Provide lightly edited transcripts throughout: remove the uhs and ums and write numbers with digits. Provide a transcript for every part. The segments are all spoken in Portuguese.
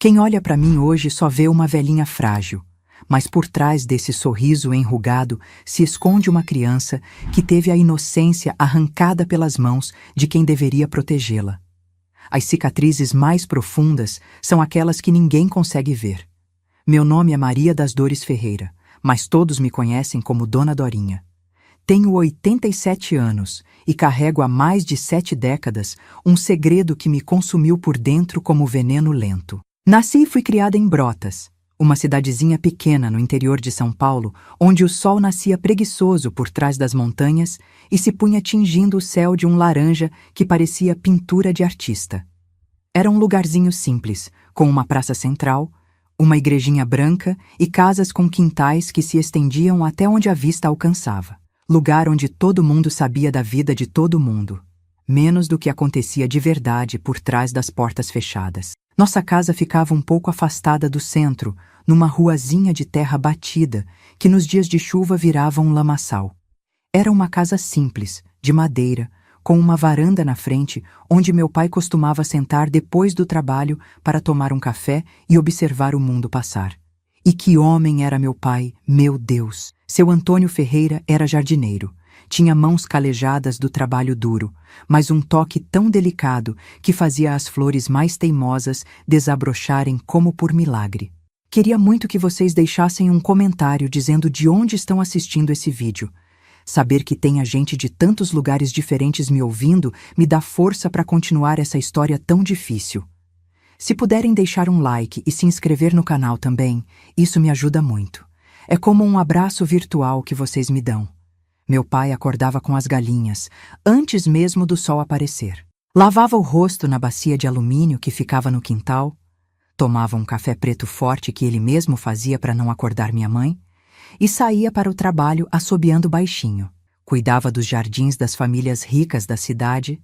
Quem olha para mim hoje só vê uma velhinha frágil, mas por trás desse sorriso enrugado se esconde uma criança que teve a inocência arrancada pelas mãos de quem deveria protegê-la. As cicatrizes mais profundas são aquelas que ninguém consegue ver. Meu nome é Maria das Dores Ferreira, mas todos me conhecem como Dona Dorinha. Tenho 87 anos e carrego há mais de 7 décadas um segredo que me consumiu por dentro como veneno lento. Nasci e fui criada em Brotas, uma cidadezinha pequena no interior de São Paulo, onde o sol nascia preguiçoso por trás das montanhas e se punha tingindo o céu de um laranja que parecia pintura de artista. Era um lugarzinho simples, com uma praça central, uma igrejinha branca e casas com quintais que se estendiam até onde a vista alcançava. Lugar onde todo mundo sabia da vida de todo mundo, menos do que acontecia de verdade por trás das portas fechadas. Nossa casa ficava um pouco afastada do centro, numa ruazinha de terra batida, que nos dias de chuva virava um lamaçal. Era uma casa simples, de madeira, com uma varanda na frente, onde meu pai costumava sentar depois do trabalho para tomar um café e observar o mundo passar. E que homem era meu pai, meu Deus! Seu Antônio Ferreira era jardineiro. Tinha mãos calejadas do trabalho duro, mas um toque tão delicado que fazia as flores mais teimosas desabrocharem como por milagre. Queria muito que vocês deixassem um comentário dizendo de onde estão assistindo esse vídeo. Saber que tem gente de tantos lugares diferentes me ouvindo me dá força para continuar essa história tão difícil. Se puderem deixar um like e se inscrever no canal também, isso me ajuda muito. É como um abraço virtual que vocês me dão. Meu pai acordava com as galinhas, antes mesmo do sol aparecer. Lavava o rosto na bacia de alumínio que ficava no quintal, tomava um café preto forte que ele mesmo fazia para não acordar minha mãe, e saía para o trabalho assobiando baixinho. Cuidava dos jardins das famílias ricas da cidade,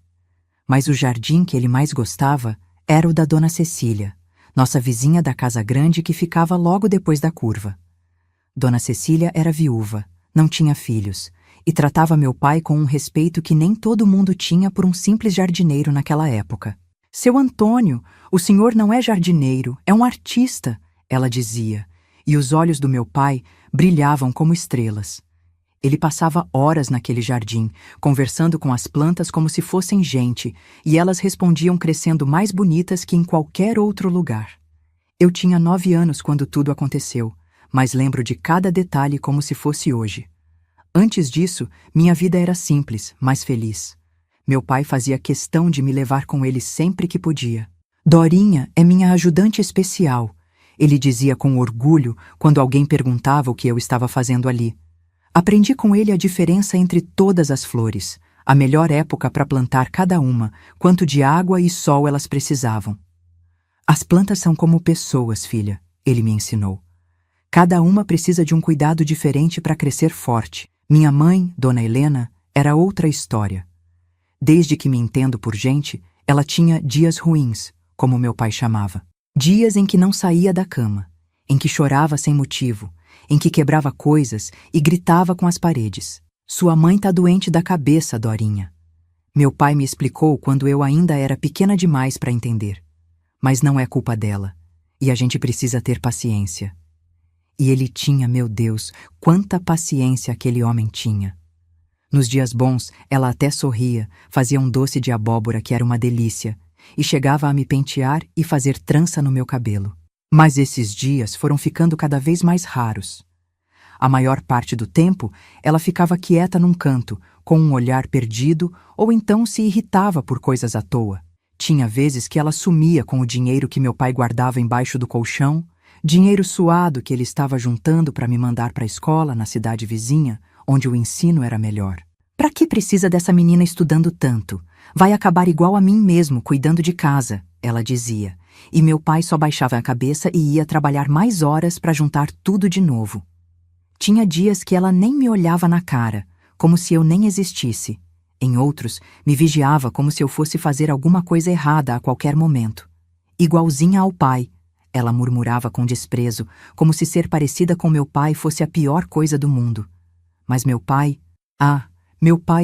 mas o jardim que ele mais gostava era o da Dona Cecília, nossa vizinha da casa grande que ficava logo depois da curva. Dona Cecília era viúva, não tinha filhos, e tratava meu pai com um respeito que nem todo mundo tinha por um simples jardineiro naquela época. Seu Antônio, o senhor não é jardineiro, é um artista, ela dizia, e os olhos do meu pai brilhavam como estrelas. Ele passava horas naquele jardim, conversando com as plantas como se fossem gente, e elas respondiam crescendo mais bonitas que em qualquer outro lugar. Eu tinha 9 anos quando tudo aconteceu, mas lembro de cada detalhe como se fosse hoje. Antes disso, minha vida era simples, mas feliz. Meu pai fazia questão de me levar com ele sempre que podia. Dorinha é minha ajudante especial, ele dizia com orgulho quando alguém perguntava o que eu estava fazendo ali. Aprendi com ele a diferença entre todas as flores, a melhor época para plantar cada uma, quanto de água e sol elas precisavam. As plantas são como pessoas, filha, ele me ensinou. Cada uma precisa de um cuidado diferente para crescer forte. Minha mãe, Dona Helena, era outra história. Desde que me entendo por gente, ela tinha dias ruins, como meu pai chamava. Dias em que não saía da cama, em que chorava sem motivo, em que quebrava coisas e gritava com as paredes. Sua mãe tá doente da cabeça, Dorinha. Meu pai me explicou quando eu ainda era pequena demais para entender. Mas não é culpa dela, e a gente precisa ter paciência. E ele tinha, meu Deus, quanta paciência aquele homem tinha. Nos dias bons, ela até sorria, fazia um doce de abóbora que era uma delícia, e chegava a me pentear e fazer trança no meu cabelo. Mas esses dias foram ficando cada vez mais raros. A maior parte do tempo, ela ficava quieta num canto, com um olhar perdido, ou então se irritava por coisas à toa. Tinha vezes que ela sumia com o dinheiro que meu pai guardava embaixo do colchão, dinheiro suado que ele estava juntando para me mandar para a escola na cidade vizinha, onde o ensino era melhor. Para que precisa dessa menina estudando tanto? Vai acabar igual a mim mesmo, cuidando de casa, ela dizia. E meu pai só baixava a cabeça e ia trabalhar mais horas para juntar tudo de novo. Tinha dias que ela nem me olhava na cara, como se eu nem existisse. Em outros, me vigiava como se eu fosse fazer alguma coisa errada a qualquer momento. Igualzinha ao pai, ela murmurava com desprezo, como se ser parecida com meu pai fosse a pior coisa do mundo. Mas meu pai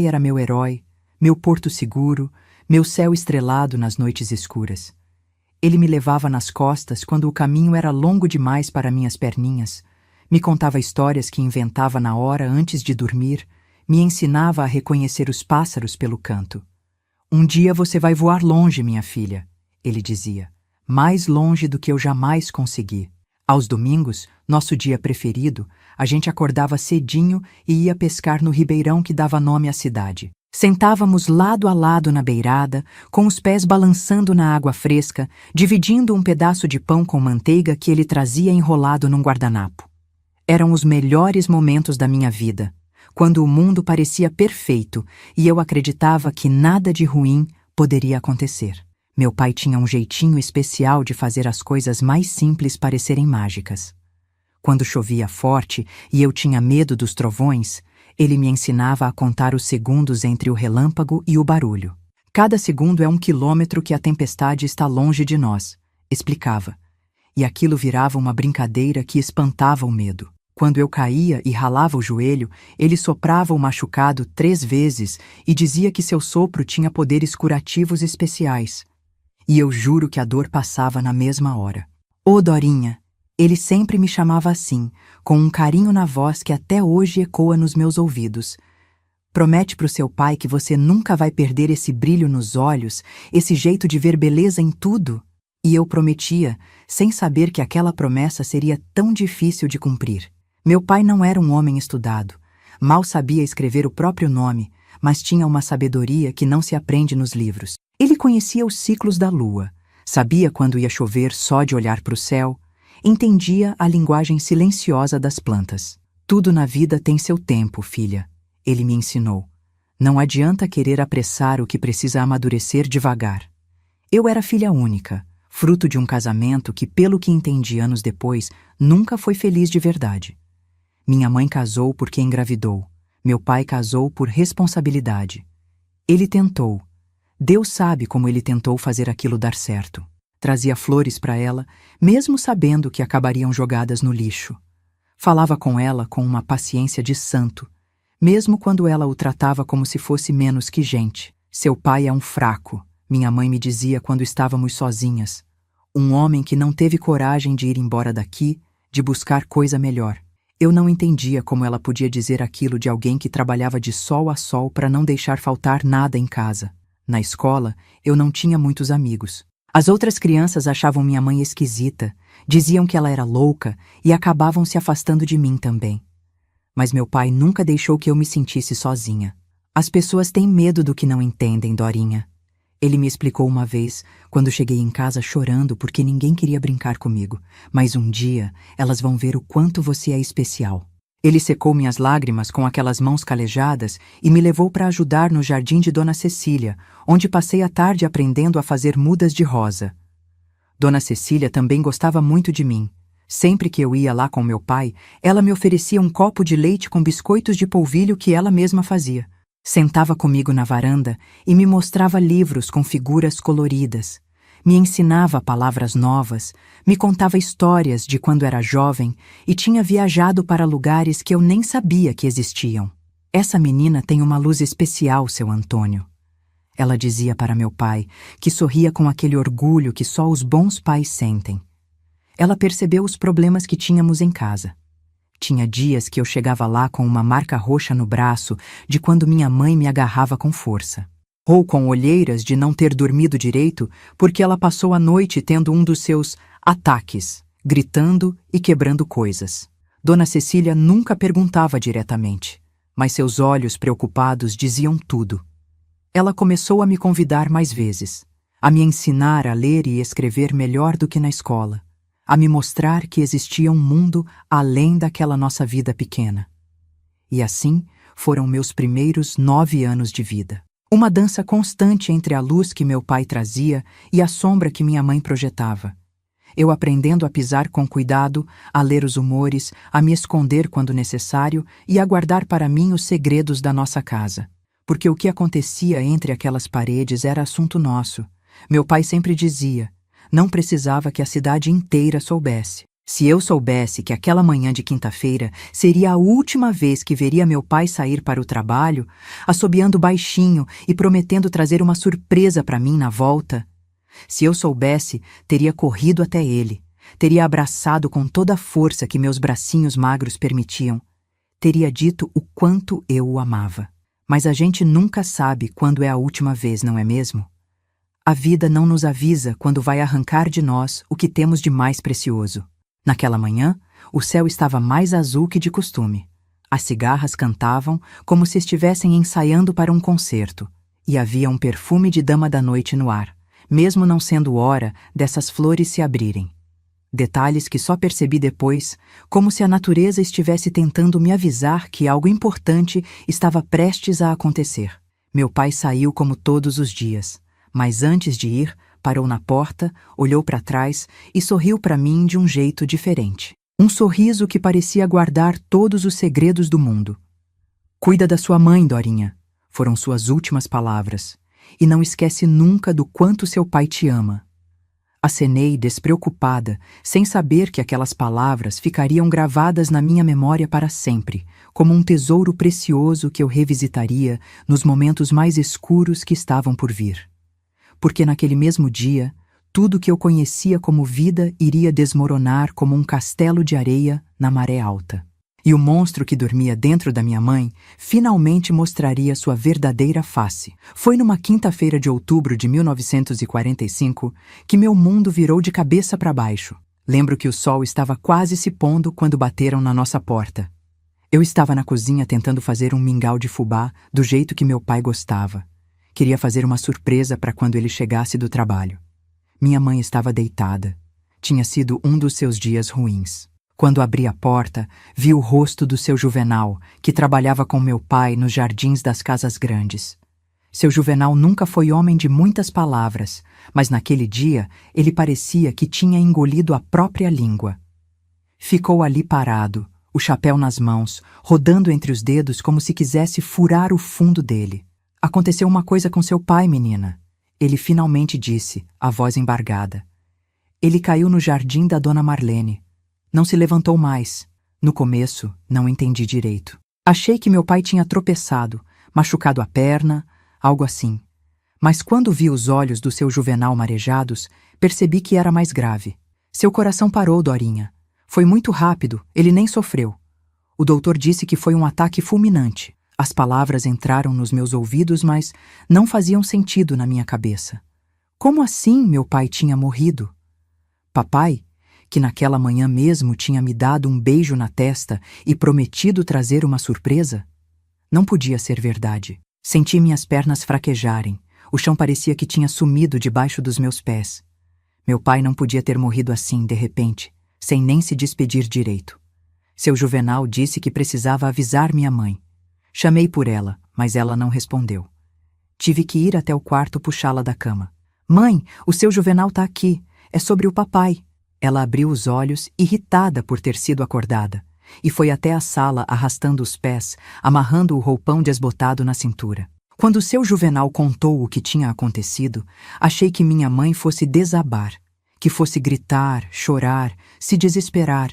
era meu herói, meu porto seguro, meu céu estrelado nas noites escuras. Ele me levava nas costas quando o caminho era longo demais para minhas perninhas, me contava histórias que inventava na hora antes de dormir, me ensinava a reconhecer os pássaros pelo canto. Um dia você vai voar longe, minha filha, ele dizia, mais longe do que eu jamais consegui. Aos domingos, nosso dia preferido, a gente acordava cedinho e ia pescar no ribeirão que dava nome à cidade. Sentávamos lado a lado na beirada, com os pés balançando na água fresca, dividindo um pedaço de pão com manteiga que ele trazia enrolado num guardanapo. Eram os melhores momentos da minha vida, quando o mundo parecia perfeito e eu acreditava que nada de ruim poderia acontecer. Meu pai tinha um jeitinho especial de fazer as coisas mais simples parecerem mágicas. Quando chovia forte e eu tinha medo dos trovões, ele me ensinava a contar os segundos entre o relâmpago e o barulho. Cada segundo é 1 quilômetro que a tempestade está longe de nós, explicava. E aquilo virava uma brincadeira que espantava o medo. Quando eu caía e ralava o joelho, ele soprava o machucado 3 vezes e dizia que seu sopro tinha poderes curativos especiais. E eu juro que a dor passava na mesma hora. Ô Dorinha! Ele sempre me chamava assim, com um carinho na voz que até hoje ecoa nos meus ouvidos. Promete pro seu pai que você nunca vai perder esse brilho nos olhos, esse jeito de ver beleza em tudo? E eu prometia, sem saber que aquela promessa seria tão difícil de cumprir. Meu pai não era um homem estudado, mal sabia escrever o próprio nome, mas tinha uma sabedoria que não se aprende nos livros. Ele conhecia os ciclos da lua, sabia quando ia chover só de olhar para o céu, entendia a linguagem silenciosa das plantas. Tudo na vida tem seu tempo, filha, ele me ensinou. Não adianta querer apressar o que precisa amadurecer devagar. Eu era filha única, fruto de um casamento que, pelo que entendi anos depois, nunca foi feliz de verdade. Minha mãe casou porque engravidou, meu pai casou por responsabilidade. Ele tentou. Deus sabe como ele tentou fazer aquilo dar certo. Trazia flores para ela, mesmo sabendo que acabariam jogadas no lixo. Falava com ela com uma paciência de santo, mesmo quando ela o tratava como se fosse menos que gente. Seu pai é um fraco, minha mãe me dizia quando estávamos sozinhas. Um homem que não teve coragem de ir embora daqui, de buscar coisa melhor. Eu não entendia como ela podia dizer aquilo de alguém que trabalhava de sol a sol para não deixar faltar nada em casa. Na escola, eu não tinha muitos amigos. As outras crianças achavam minha mãe esquisita, diziam que ela era louca e acabavam se afastando de mim também. Mas meu pai nunca deixou que eu me sentisse sozinha. As pessoas têm medo do que não entendem, Dorinha. Ele me explicou uma vez, quando cheguei em casa chorando porque ninguém queria brincar comigo. Mas um dia, elas vão ver o quanto você é especial. Ele secou minhas lágrimas com aquelas mãos calejadas e me levou para ajudar no jardim de Dona Cecília, onde passei a tarde aprendendo a fazer mudas de rosa. Dona Cecília também gostava muito de mim. Sempre que eu ia lá com meu pai, ela me oferecia um copo de leite com biscoitos de polvilho que ela mesma fazia. Sentava comigo na varanda e me mostrava livros com figuras coloridas. Me ensinava palavras novas, me contava histórias de quando era jovem e tinha viajado para lugares que eu nem sabia que existiam. Essa menina tem uma luz especial, seu Antônio. Ela dizia para meu pai, que sorria com aquele orgulho que só os bons pais sentem. Ela percebeu os problemas que tínhamos em casa. Tinha dias que eu chegava lá com uma marca roxa no braço de quando minha mãe me agarrava com força. Ou com olheiras de não ter dormido direito porque ela passou a noite tendo um dos seus ataques, gritando e quebrando coisas. Dona Cecília nunca perguntava diretamente, mas seus olhos preocupados diziam tudo. Ela começou a me convidar mais vezes, a me ensinar a ler e escrever melhor do que na escola, a me mostrar que existia um mundo além daquela nossa vida pequena. E assim foram meus primeiros 9 anos de vida. Uma dança constante entre a luz que meu pai trazia e a sombra que minha mãe projetava. Eu aprendendo a pisar com cuidado, a ler os humores, a me esconder quando necessário e a guardar para mim os segredos da nossa casa. Porque o que acontecia entre aquelas paredes era assunto nosso. Meu pai sempre dizia, não precisava que a cidade inteira soubesse. Se eu soubesse que aquela manhã de quinta-feira seria a última vez que veria meu pai sair para o trabalho, assobiando baixinho e prometendo trazer uma surpresa para mim na volta, Se eu soubesse, teria corrido até ele, teria abraçado com toda a força que meus bracinhos magros permitiam, teria dito o quanto eu o amava. Mas a gente nunca sabe quando é a última vez, não é mesmo? A vida não nos avisa quando vai arrancar de nós o que temos de mais precioso. Naquela manhã, o céu estava mais azul que de costume. As cigarras cantavam como se estivessem ensaiando para um concerto, e havia um perfume de dama da noite no ar, mesmo não sendo hora dessas flores se abrirem. Detalhes que só percebi depois, como se a natureza estivesse tentando me avisar que algo importante estava prestes a acontecer. Meu pai saiu como todos os dias, mas antes de ir, parou na porta, olhou para trás e sorriu para mim de um jeito diferente. Um sorriso que parecia guardar todos os segredos do mundo. "Cuida da sua mãe, Dorinha", foram suas últimas palavras. "E não esquece nunca do quanto seu pai te ama." Acenei despreocupada, sem saber que aquelas palavras ficariam gravadas na minha memória para sempre, como um tesouro precioso que eu revisitaria nos momentos mais escuros que estavam por vir. Porque naquele mesmo dia, tudo que eu conhecia como vida iria desmoronar como um castelo de areia na maré alta. E o monstro que dormia dentro da minha mãe finalmente mostraria sua verdadeira face. Foi numa quinta-feira de outubro de 1945 que meu mundo virou de cabeça para baixo. Lembro que o sol estava quase se pondo quando bateram na nossa porta. Eu estava na cozinha tentando fazer um mingau de fubá do jeito que meu pai gostava. Queria fazer uma surpresa para quando ele chegasse do trabalho. Minha mãe estava deitada. Tinha sido um dos seus dias ruins. Quando abri a porta, vi o rosto do seu Juvenal, que trabalhava com meu pai nos jardins das casas grandes. Seu Juvenal nunca foi homem de muitas palavras, mas naquele dia ele parecia que tinha engolido a própria língua. Ficou ali parado, o chapéu nas mãos, rodando entre os dedos como se quisesse furar o fundo dele. "Aconteceu uma coisa com seu pai, menina." Ele finalmente disse, a voz embargada. "Ele caiu no jardim da dona Marlene. Não se levantou mais. No começo, não entendi direito. Achei que meu pai tinha tropeçado, machucado a perna, algo assim. Mas quando vi os olhos do seu Juvenal marejados, percebi que era mais grave. Seu coração parou, Dorinha. Foi muito rápido, ele nem sofreu. O doutor disse que foi um ataque fulminante. As palavras entraram nos meus ouvidos, mas não faziam sentido na minha cabeça. Como assim meu pai tinha morrido? Papai, que naquela manhã mesmo tinha me dado um beijo na testa e prometido trazer uma surpresa? Não podia ser verdade. Senti minhas pernas fraquejarem. O chão parecia que tinha sumido debaixo dos meus pés. Meu pai não podia ter morrido assim, de repente, sem nem se despedir direito. Seu Juvenal disse que precisava avisar minha mãe. Chamei por ela, mas ela não respondeu. Tive que ir até o quarto puxá-la da cama. "Mãe, o seu Juvenal tá aqui. É sobre o papai." Ela abriu os olhos, irritada por ter sido acordada, e foi até a sala arrastando os pés, amarrando o roupão desbotado na cintura. Quando seu Juvenal contou o que tinha acontecido, achei que minha mãe fosse desabar, que fosse gritar, chorar, se desesperar.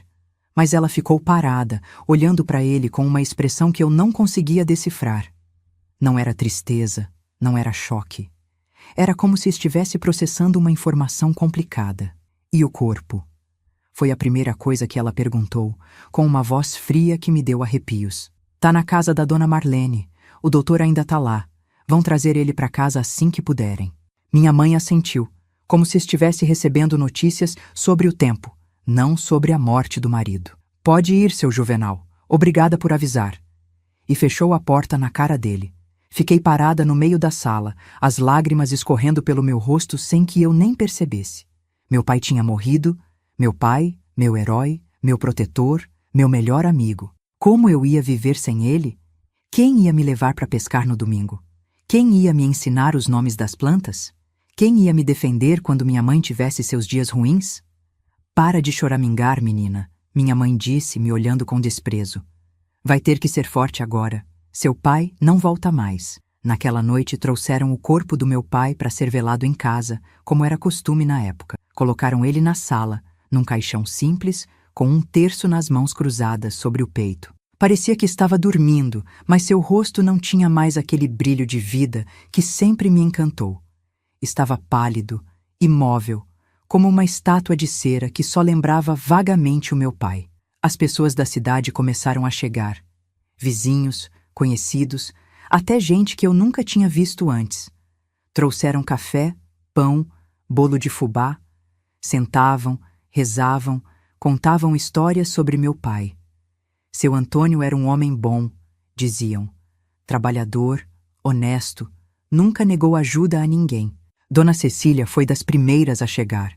Mas ela ficou parada, olhando para ele com uma expressão que eu não conseguia decifrar. Não era tristeza, não era choque. Era como se estivesse processando uma informação complicada. "E o corpo?" Foi a primeira coisa que ela perguntou, com uma voz fria que me deu arrepios. "Tá na casa da dona Marlene. O doutor ainda tá lá. Vão trazer ele para casa assim que puderem." Minha mãe assentiu, como se estivesse recebendo notícias sobre o tempo, não sobre a morte do marido. "Pode ir, seu Juvenal. Obrigada por avisar." E fechou a porta na cara dele. Fiquei parada no meio da sala, as lágrimas escorrendo pelo meu rosto sem que eu nem percebesse. Meu pai tinha morrido, meu pai, meu herói, meu protetor, meu melhor amigo. Como eu ia viver sem ele? Quem ia me levar para pescar no domingo? Quem ia me ensinar os nomes das plantas? Quem ia me defender quando minha mãe tivesse seus dias ruins? "Para de choramingar, menina", minha mãe disse, me olhando com desprezo. "Vai ter que ser forte agora. Seu pai não volta mais." Naquela noite trouxeram o corpo do meu pai para ser velado em casa, como era costume na época. Colocaram ele na sala, num caixão simples, com um terço nas mãos cruzadas sobre o peito. Parecia que estava dormindo, mas seu rosto não tinha mais aquele brilho de vida que sempre me encantou. Estava pálido, imóvel, como uma estátua de cera que só lembrava vagamente o meu pai. As pessoas da cidade começaram a chegar. Vizinhos, conhecidos, até gente que eu nunca tinha visto antes. Trouxeram café, pão, bolo de fubá. Sentavam, rezavam, contavam histórias sobre meu pai. Seu Antônio era um homem bom, diziam. Trabalhador, honesto, nunca negou ajuda a ninguém. Dona Cecília foi das primeiras a chegar.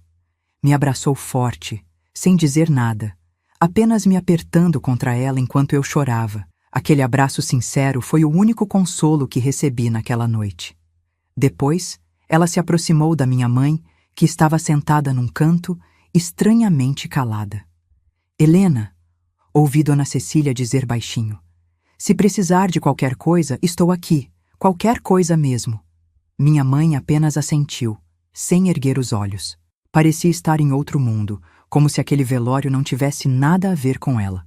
Me abraçou forte, sem dizer nada, apenas me apertando contra ela enquanto eu chorava. Aquele abraço sincero foi o único consolo que recebi naquela noite. Depois, ela se aproximou da minha mãe, que estava sentada num canto, estranhamente calada. Helena, ouvi Dona Cecília dizer baixinho. Se precisar de qualquer coisa, estou aqui, qualquer coisa mesmo. Minha mãe apenas assentiu, sem erguer os olhos. Parecia estar em outro mundo, como se aquele velório não tivesse nada a ver com ela.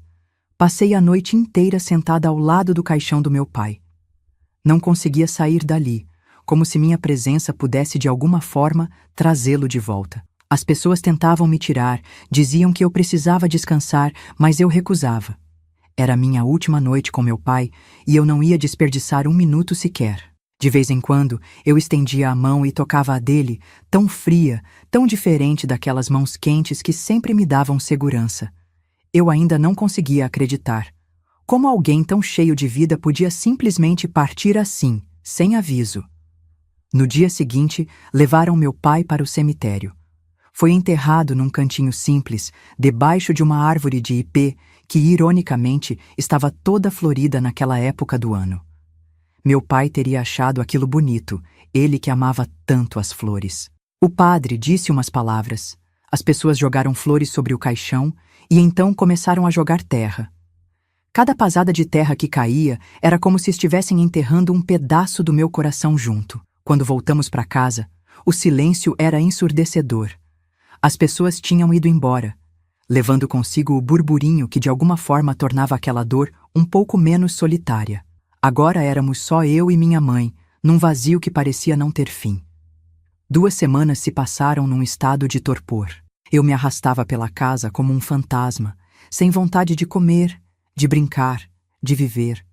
Passei a noite inteira sentada ao lado do caixão do meu pai. Não conseguia sair dali, como se minha presença pudesse de alguma forma trazê-lo de volta. As pessoas tentavam me tirar, diziam que eu precisava descansar, mas eu recusava. Era a minha última noite com meu pai e eu não ia desperdiçar um minuto sequer. De vez em quando, eu estendia a mão e tocava a dele, tão fria, tão diferente daquelas mãos quentes que sempre me davam segurança. Eu ainda não conseguia acreditar. Como alguém tão cheio de vida podia simplesmente partir assim, sem aviso? No dia seguinte, levaram meu pai para o cemitério. Foi enterrado num cantinho simples, debaixo de uma árvore de ipê que, ironicamente, estava toda florida naquela época do ano. Meu pai teria achado aquilo bonito, ele que amava tanto as flores. O padre disse umas palavras. As pessoas jogaram flores sobre o caixão e então começaram a jogar terra. Cada pasada de terra que caía era como se estivessem enterrando um pedaço do meu coração junto. Quando voltamos para casa, o silêncio era ensurdecedor. As pessoas tinham ido embora, levando consigo o burburinho que de alguma forma tornava aquela dor um pouco menos solitária. Agora éramos só eu e minha mãe, num vazio que parecia não ter fim. 2 semanas se passaram num estado de torpor. Eu me arrastava pela casa como um fantasma, sem vontade de comer, de brincar, de viver.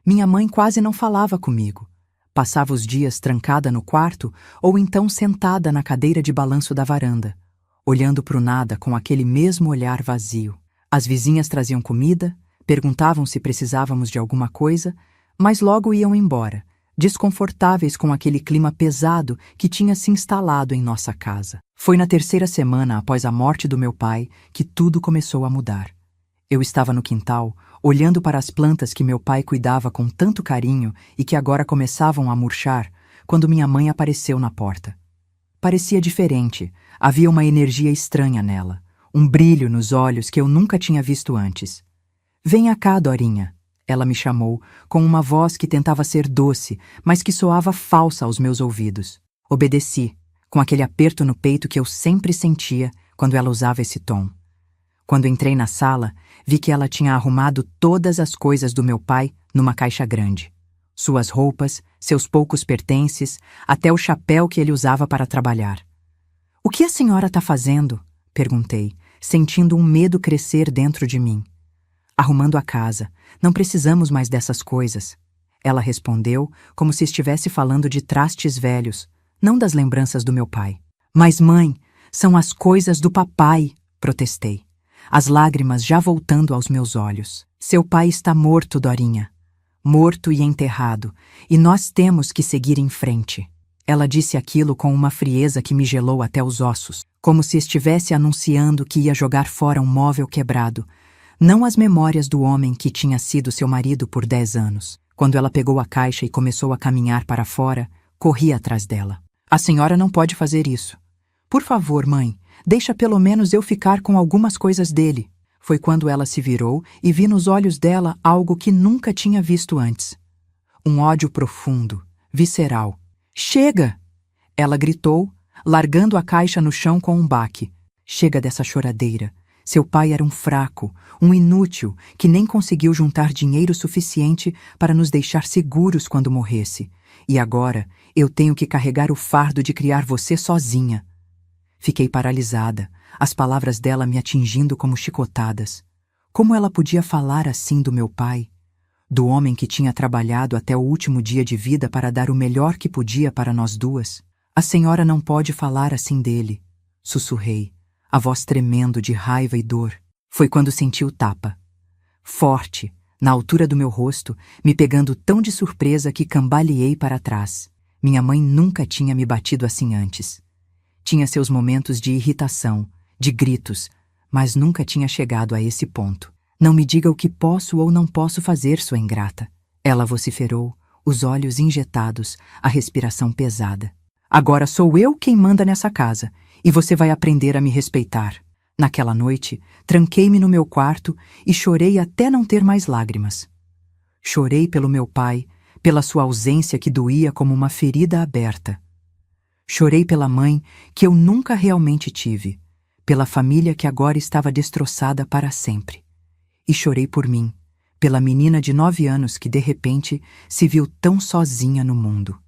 Minha mãe quase não falava comigo. Passava os dias trancada no quarto ou então sentada na cadeira de balanço da varanda, olhando para o nada com aquele mesmo olhar vazio. As vizinhas traziam comida, perguntavam se precisávamos de alguma coisa, mas logo iam embora, desconfortáveis com aquele clima pesado que tinha se instalado em nossa casa. Foi na 3ª semana após a morte do meu pai que tudo começou a mudar. Eu estava no quintal, olhando para as plantas que meu pai cuidava com tanto carinho e que agora começavam a murchar, quando minha mãe apareceu na porta. Parecia diferente, havia uma energia estranha nela, um brilho nos olhos que eu nunca tinha visto antes. "Venha cá, Dorinha", ela me chamou, com uma voz que tentava ser doce, mas que soava falsa aos meus ouvidos. Obedeci, com aquele aperto no peito que eu sempre sentia quando ela usava esse tom. Quando entrei na sala, vi que ela tinha arrumado todas as coisas do meu pai numa caixa grande. Suas roupas, seus poucos pertences, até o chapéu que ele usava para trabalhar. "O que a senhora está fazendo?", perguntei, sentindo um medo crescer dentro de mim. "Arrumando a casa. Não precisamos mais dessas coisas." Ela respondeu como se estivesse falando de trastes velhos, não das lembranças do meu pai. "Mas, mãe, são as coisas do papai", protestei, as lágrimas já voltando aos meus olhos. "Seu pai está morto, Dorinha. Morto e enterrado, e nós temos que seguir em frente." Ela disse aquilo com uma frieza que me gelou até os ossos, como se estivesse anunciando que ia jogar fora um móvel quebrado, não as memórias do homem que tinha sido seu marido por 10 anos. Quando ela pegou a caixa e começou a caminhar para fora, corri atrás dela. "A senhora não pode fazer isso. Por favor, mãe, deixa pelo menos eu ficar com algumas coisas dele." Foi quando ela se virou e vi nos olhos dela algo que nunca tinha visto antes. Um ódio profundo, visceral. "Chega!" ela gritou, largando a caixa no chão com um baque. "Chega dessa choradeira. Seu pai era um fraco, um inútil, que nem conseguiu juntar dinheiro suficiente para nos deixar seguros quando morresse. E agora eu tenho que carregar o fardo de criar você sozinha." Fiquei paralisada, as palavras dela me atingindo como chicotadas. Como ela podia falar assim do meu pai? Do homem que tinha trabalhado até o último dia de vida para dar o melhor que podia para nós duas? A senhora não pode falar assim dele, sussurrei, a voz tremendo de raiva e dor. Foi quando senti o tapa. Forte, na altura do meu rosto, me pegando tão de surpresa que cambaleei para trás. Minha mãe nunca tinha me batido assim antes. Tinha seus momentos de irritação, de gritos, mas nunca tinha chegado a esse ponto. Não me diga o que posso ou não posso fazer, sua ingrata. Ela vociferou, os olhos injetados, a respiração pesada. Agora sou eu quem manda nessa casa, e você vai aprender a me respeitar. Naquela noite, tranquei-me no meu quarto e chorei até não ter mais lágrimas. Chorei pelo meu pai, pela sua ausência que doía como uma ferida aberta. Chorei pela mãe que eu nunca realmente tive, pela família que agora estava destroçada para sempre. E chorei por mim, pela menina de 9 anos que de repente se viu tão sozinha no mundo.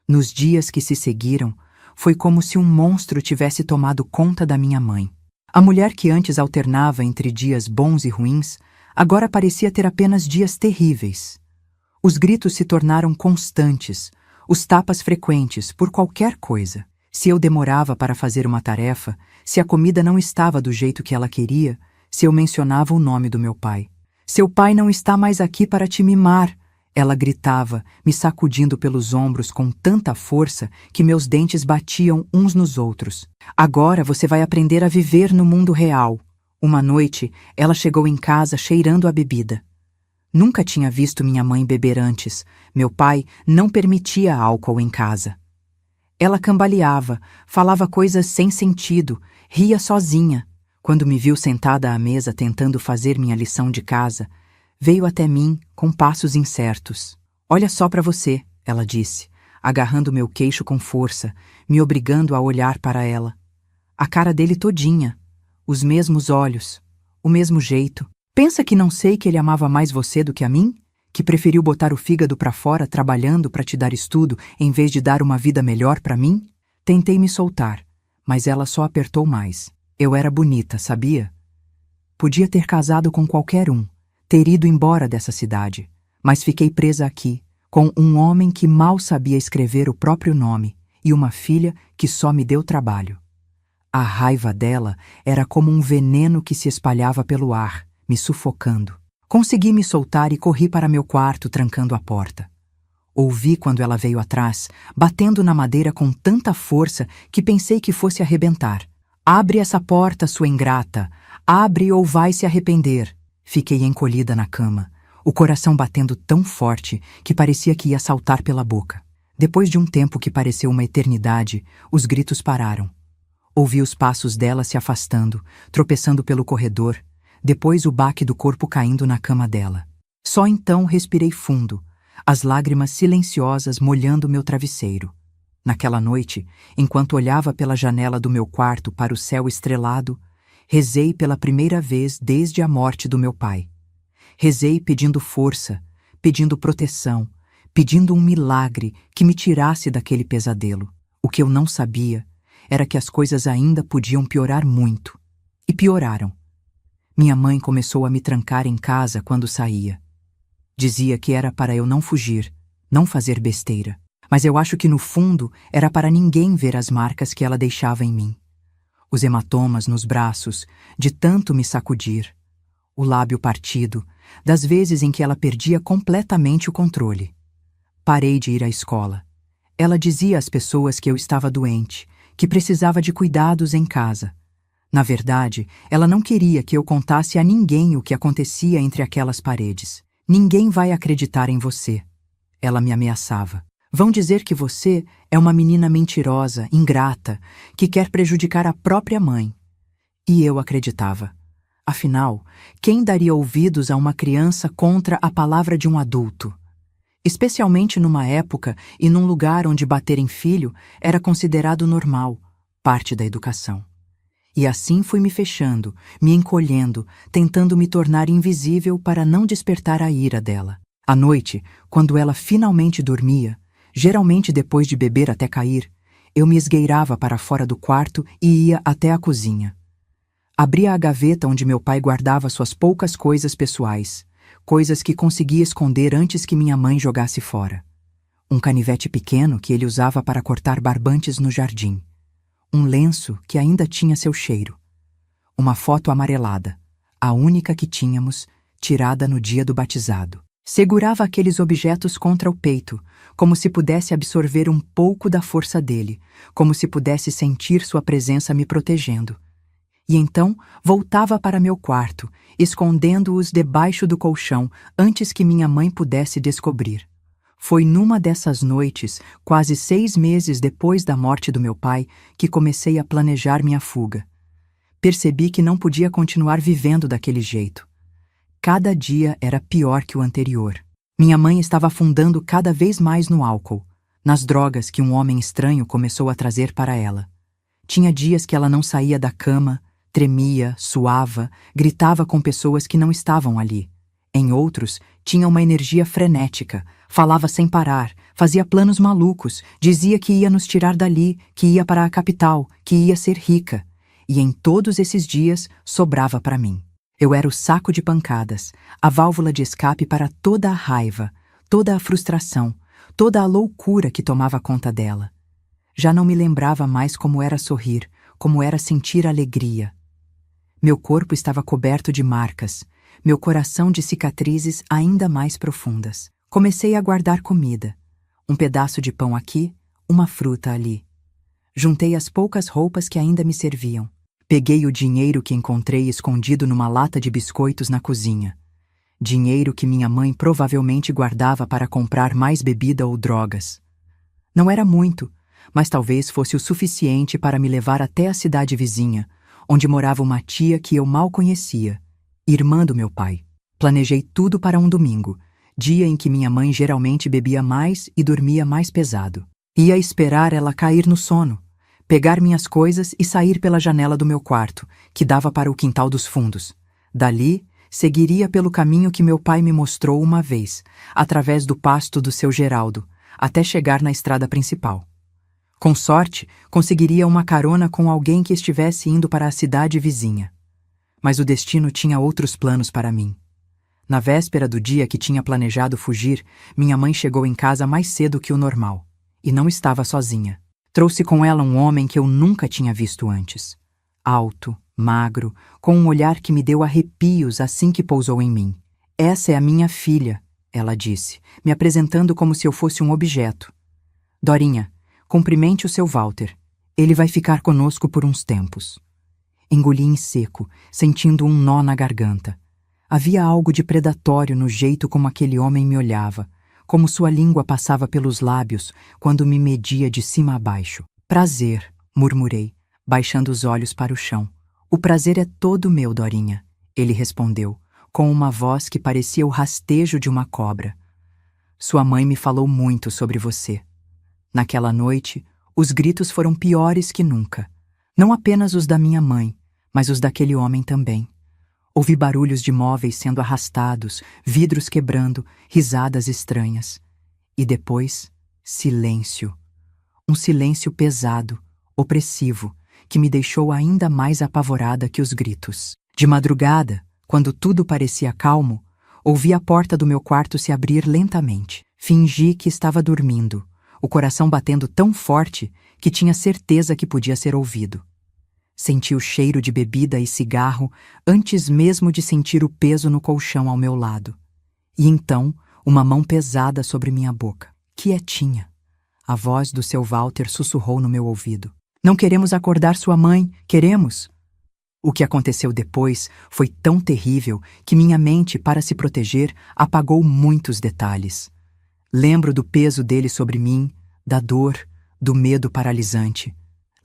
Nos dias que se seguiram, foi como se um monstro tivesse tomado conta da minha mãe. A mulher que antes alternava entre dias bons e ruins, agora parecia ter apenas dias terríveis. Os gritos se tornaram constantes, os tapas frequentes por qualquer coisa. Se eu demorava para fazer uma tarefa, se a comida não estava do jeito que ela queria, se eu mencionava o nome do meu pai. Seu pai não está mais aqui para te mimar, ela gritava, me sacudindo pelos ombros com tanta força que meus dentes batiam uns nos outros. Agora você vai aprender a viver no mundo real. Uma noite, ela chegou em casa cheirando a bebida. Nunca tinha visto minha mãe beber antes. Meu pai não permitia álcool em casa. Ela cambaleava, falava coisas sem sentido, ria sozinha. Quando me viu sentada à mesa tentando fazer minha lição de casa, veio até mim com passos incertos. Olha só para você, ela disse, agarrando meu queixo com força, me obrigando a olhar para ela. A cara dele todinha, os mesmos olhos, o mesmo jeito. Pensa que não sei que ele amava mais você do que a mim? Que preferiu botar o fígado para fora trabalhando para te dar estudo em vez de dar uma vida melhor para mim? Tentei me soltar, mas ela só apertou mais. Eu era bonita, sabia? Podia ter casado com qualquer um, ter ido embora dessa cidade, mas fiquei presa aqui, com um homem que mal sabia escrever o próprio nome e uma filha que só me deu trabalho. A raiva dela era como um veneno que se espalhava pelo ar, me sufocando. Consegui me soltar e corri para meu quarto, trancando a porta. Ouvi quando ela veio atrás, batendo na madeira com tanta força que pensei que fosse arrebentar. Abre essa porta, sua ingrata. Abre ou vai se arrepender. Fiquei encolhida na cama, o coração batendo tão forte que parecia que ia saltar pela boca. Depois de um tempo que pareceu uma eternidade, os gritos pararam. Ouvi os passos dela se afastando, tropeçando pelo corredor, depois o baque do corpo caindo na cama dela. Só então respirei fundo, as lágrimas silenciosas molhando meu travesseiro. Naquela noite, enquanto olhava pela janela do meu quarto para o céu estrelado, rezei pela primeira vez desde a morte do meu pai. Rezei pedindo força, pedindo proteção, pedindo um milagre que me tirasse daquele pesadelo. O que eu não sabia era que as coisas ainda podiam piorar muito. E pioraram. Minha mãe começou a me trancar em casa quando saía. Dizia que era para eu não fugir, não fazer besteira. Mas eu acho que no fundo era para ninguém ver as marcas que ela deixava em mim. Os hematomas nos braços, de tanto me sacudir. O lábio partido, das vezes em que ela perdia completamente o controle. Parei de ir à escola. Ela dizia às pessoas que eu estava doente, que precisava de cuidados em casa. Na verdade, ela não queria que eu contasse a ninguém o que acontecia entre aquelas paredes. Ninguém vai acreditar em você. Ela me ameaçava. Vão dizer que você é uma menina mentirosa, ingrata, que quer prejudicar a própria mãe. E eu acreditava. Afinal, quem daria ouvidos a uma criança contra a palavra de um adulto? Especialmente numa época e num lugar onde bater em filho era considerado normal, parte da educação. E assim fui me fechando, me encolhendo, tentando me tornar invisível para não despertar a ira dela. À noite, quando ela finalmente dormia, geralmente depois de beber até cair, Eu me esgueirava para fora do quarto e ia até a cozinha. Abria a gaveta onde meu pai guardava suas poucas coisas pessoais, coisas que conseguia esconder antes que minha mãe jogasse fora. Um canivete pequeno que ele usava para cortar barbantes no jardim. Um lenço que ainda tinha seu cheiro. Uma foto amarelada, a única que tínhamos, tirada no dia do batizado. Segurava aqueles objetos contra o peito, como se pudesse absorver um pouco da força dele, como se pudesse sentir sua presença me protegendo. E então voltava para meu quarto, escondendo-os debaixo do colchão antes que minha mãe pudesse descobrir. Foi numa dessas noites, quase 6 meses depois da morte do meu pai, que comecei a planejar minha fuga. Percebi que não podia continuar vivendo daquele jeito. Cada dia era pior que o anterior. Minha mãe estava afundando cada vez mais no álcool, nas drogas que um homem estranho começou a trazer para ela. Tinha dias que ela não saía da cama, tremia, suava, gritava com pessoas que não estavam ali. Em outros, tinha uma energia frenética, falava sem parar, fazia planos malucos, dizia que ia nos tirar dali, que ia para a capital, que ia ser rica. E em todos esses dias sobrava para mim. Eu era o saco de pancadas, a válvula de escape para toda a raiva, toda a frustração, toda a loucura que tomava conta dela. Já não me lembrava mais como era sorrir, como era sentir alegria. Meu corpo estava coberto de marcas, meu coração de cicatrizes ainda mais profundas. Comecei a guardar comida. Um pedaço de pão aqui, uma fruta ali. Juntei as poucas roupas que ainda me serviam. Peguei o dinheiro que encontrei escondido numa lata de biscoitos na cozinha. Dinheiro que minha mãe provavelmente guardava para comprar mais bebida ou drogas. Não era muito, mas talvez fosse o suficiente para me levar até a cidade vizinha, onde morava uma tia que eu mal conhecia, irmã do meu pai. Planejei tudo para um domingo, dia em que minha mãe geralmente bebia mais e dormia mais pesado. Ia esperar ela cair no sono, pegar minhas coisas e sair pela janela do meu quarto, que dava para o quintal dos fundos. Dali, seguiria pelo caminho que meu pai me mostrou uma vez, através do pasto do seu Geraldo, até chegar na estrada principal. Com sorte, conseguiria uma carona com alguém que estivesse indo para a cidade vizinha. Mas o destino tinha outros planos para mim. Na véspera do dia que tinha planejado fugir, minha mãe chegou em casa mais cedo que o normal. E não estava sozinha. Trouxe com ela um homem que eu nunca tinha visto antes. Alto, magro, com um olhar que me deu arrepios assim que pousou em mim. "Essa é a minha filha", ela disse, me apresentando como se eu fosse um objeto. "Dorinha, cumprimente o seu Walter. Ele vai ficar conosco por uns tempos." Engoli em seco, sentindo um nó na garganta. Havia algo de predatório no jeito como aquele homem me olhava, como sua língua passava pelos lábios quando me media de cima a baixo. "Prazer", murmurei, baixando os olhos para o chão. "O prazer é todo meu, Dorinha", ele respondeu, com uma voz que parecia o rastejo de uma cobra. "Sua mãe me falou muito sobre você." Naquela noite, os gritos foram piores que nunca. Não apenas os da minha mãe, mas os daquele homem também. Ouvi barulhos de móveis sendo arrastados, vidros quebrando, risadas estranhas. E depois, silêncio. Um silêncio pesado, opressivo, que me deixou ainda mais apavorada que os gritos. De madrugada, quando tudo parecia calmo, ouvi a porta do meu quarto se abrir lentamente. Fingi que estava dormindo, o coração batendo tão forte que tinha certeza que podia ser ouvido. Senti o cheiro de bebida e cigarro antes mesmo de sentir o peso no colchão ao meu lado. E então, uma mão pesada sobre minha boca. Quietinha. A voz do seu Walter sussurrou no meu ouvido. "Não queremos acordar sua mãe, queremos?" O que aconteceu depois foi tão terrível que minha mente, para se proteger, apagou muitos detalhes. Lembro do peso dele sobre mim, da dor, do medo paralisante.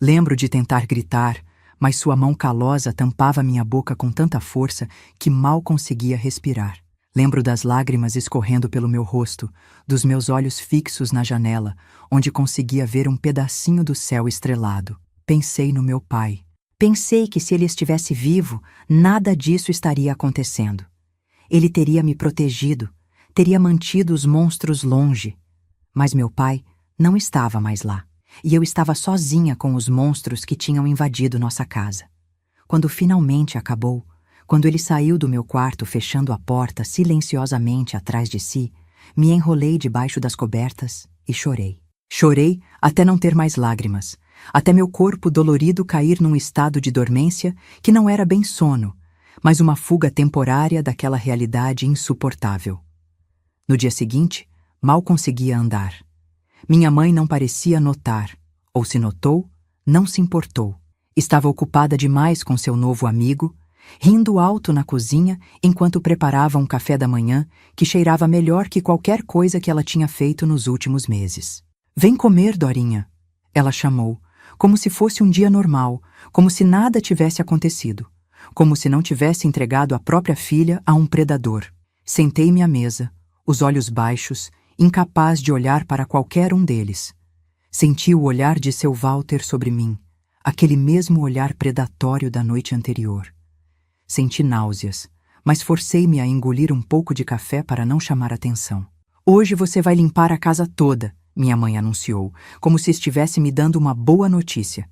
Lembro de tentar gritar, mas sua mão calosa tampava minha boca com tanta força que mal conseguia respirar. Lembro das lágrimas escorrendo pelo meu rosto, dos meus olhos fixos na janela, onde conseguia ver um pedacinho do céu estrelado. Pensei no meu pai. Pensei que se ele estivesse vivo, nada disso estaria acontecendo. Ele teria me protegido, teria mantido os monstros longe. Mas meu pai não estava mais lá. e eu estava sozinha com os monstros que tinham invadido nossa casa. Quando finalmente acabou, quando ele saiu do meu quarto fechando a porta silenciosamente atrás de si, me enrolei debaixo das cobertas e chorei. Chorei até não ter mais lágrimas, até meu corpo dolorido cair num estado de dormência que não era bem sono, mas uma fuga temporária daquela realidade insuportável. No dia seguinte, mal conseguia andar. Minha mãe não parecia notar, ou se notou, não se importou. Estava ocupada demais com seu novo amigo, rindo alto na cozinha enquanto preparava um café da manhã que cheirava melhor que qualquer coisa que ela tinha feito nos últimos meses. "Vem comer, Dorinha", ela chamou, como se fosse um dia normal, como se nada tivesse acontecido, como se não tivesse entregado a própria filha a um predador. Sentei-me à mesa, os olhos baixos, incapaz de olhar para qualquer um deles. Senti o olhar de seu Walter sobre mim, aquele mesmo olhar predatório da noite anterior. Senti náuseas, mas forcei-me a engolir um pouco de café para não chamar atenção. "Hoje você vai limpar a casa toda", minha mãe anunciou, como se estivesse me dando uma boa notícia.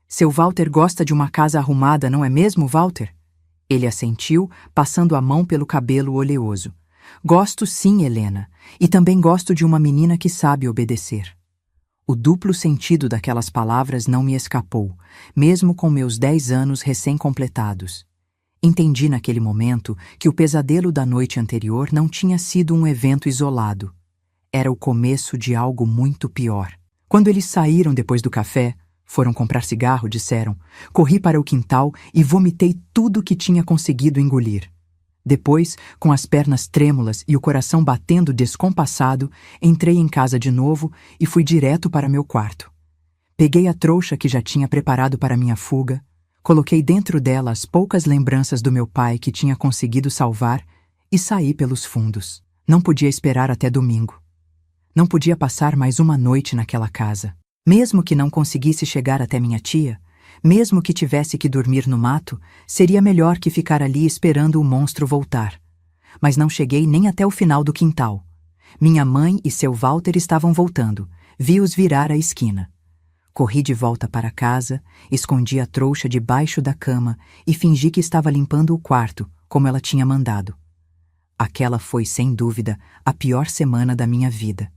"Seu Walter gosta de uma casa arrumada, não é mesmo, Walter?" Ele assentiu, passando a mão pelo cabelo oleoso. "Gosto sim, Helena, e também gosto de uma menina que sabe obedecer." O duplo sentido daquelas palavras não me escapou, mesmo com meus 10 anos recém-completados. Entendi naquele momento que o pesadelo da noite anterior não tinha sido um evento isolado. Era o começo de algo muito pior. Quando eles saíram depois do café, foram comprar cigarro, disseram, corri para o quintal e vomitei tudo o que tinha conseguido engolir. Depois, com as pernas trêmulas e o coração batendo descompassado, entrei em casa de novo e fui direto para meu quarto. Peguei a trouxa que já tinha preparado para minha fuga, coloquei dentro dela as poucas lembranças do meu pai que tinha conseguido salvar e saí pelos fundos. Não podia esperar até domingo. Não podia passar mais uma noite naquela casa. Mesmo que não conseguisse chegar até minha tia, mesmo que tivesse que dormir no mato, seria melhor que ficar ali esperando o monstro voltar. Mas não cheguei nem até o final do quintal. Minha mãe e seu Walter estavam voltando. Vi-os virar a esquina. Corri de volta para casa, escondi a trouxa debaixo da cama e fingi que estava limpando o quarto, como ela tinha mandado. Aquela foi, sem dúvida, a pior semana da minha vida.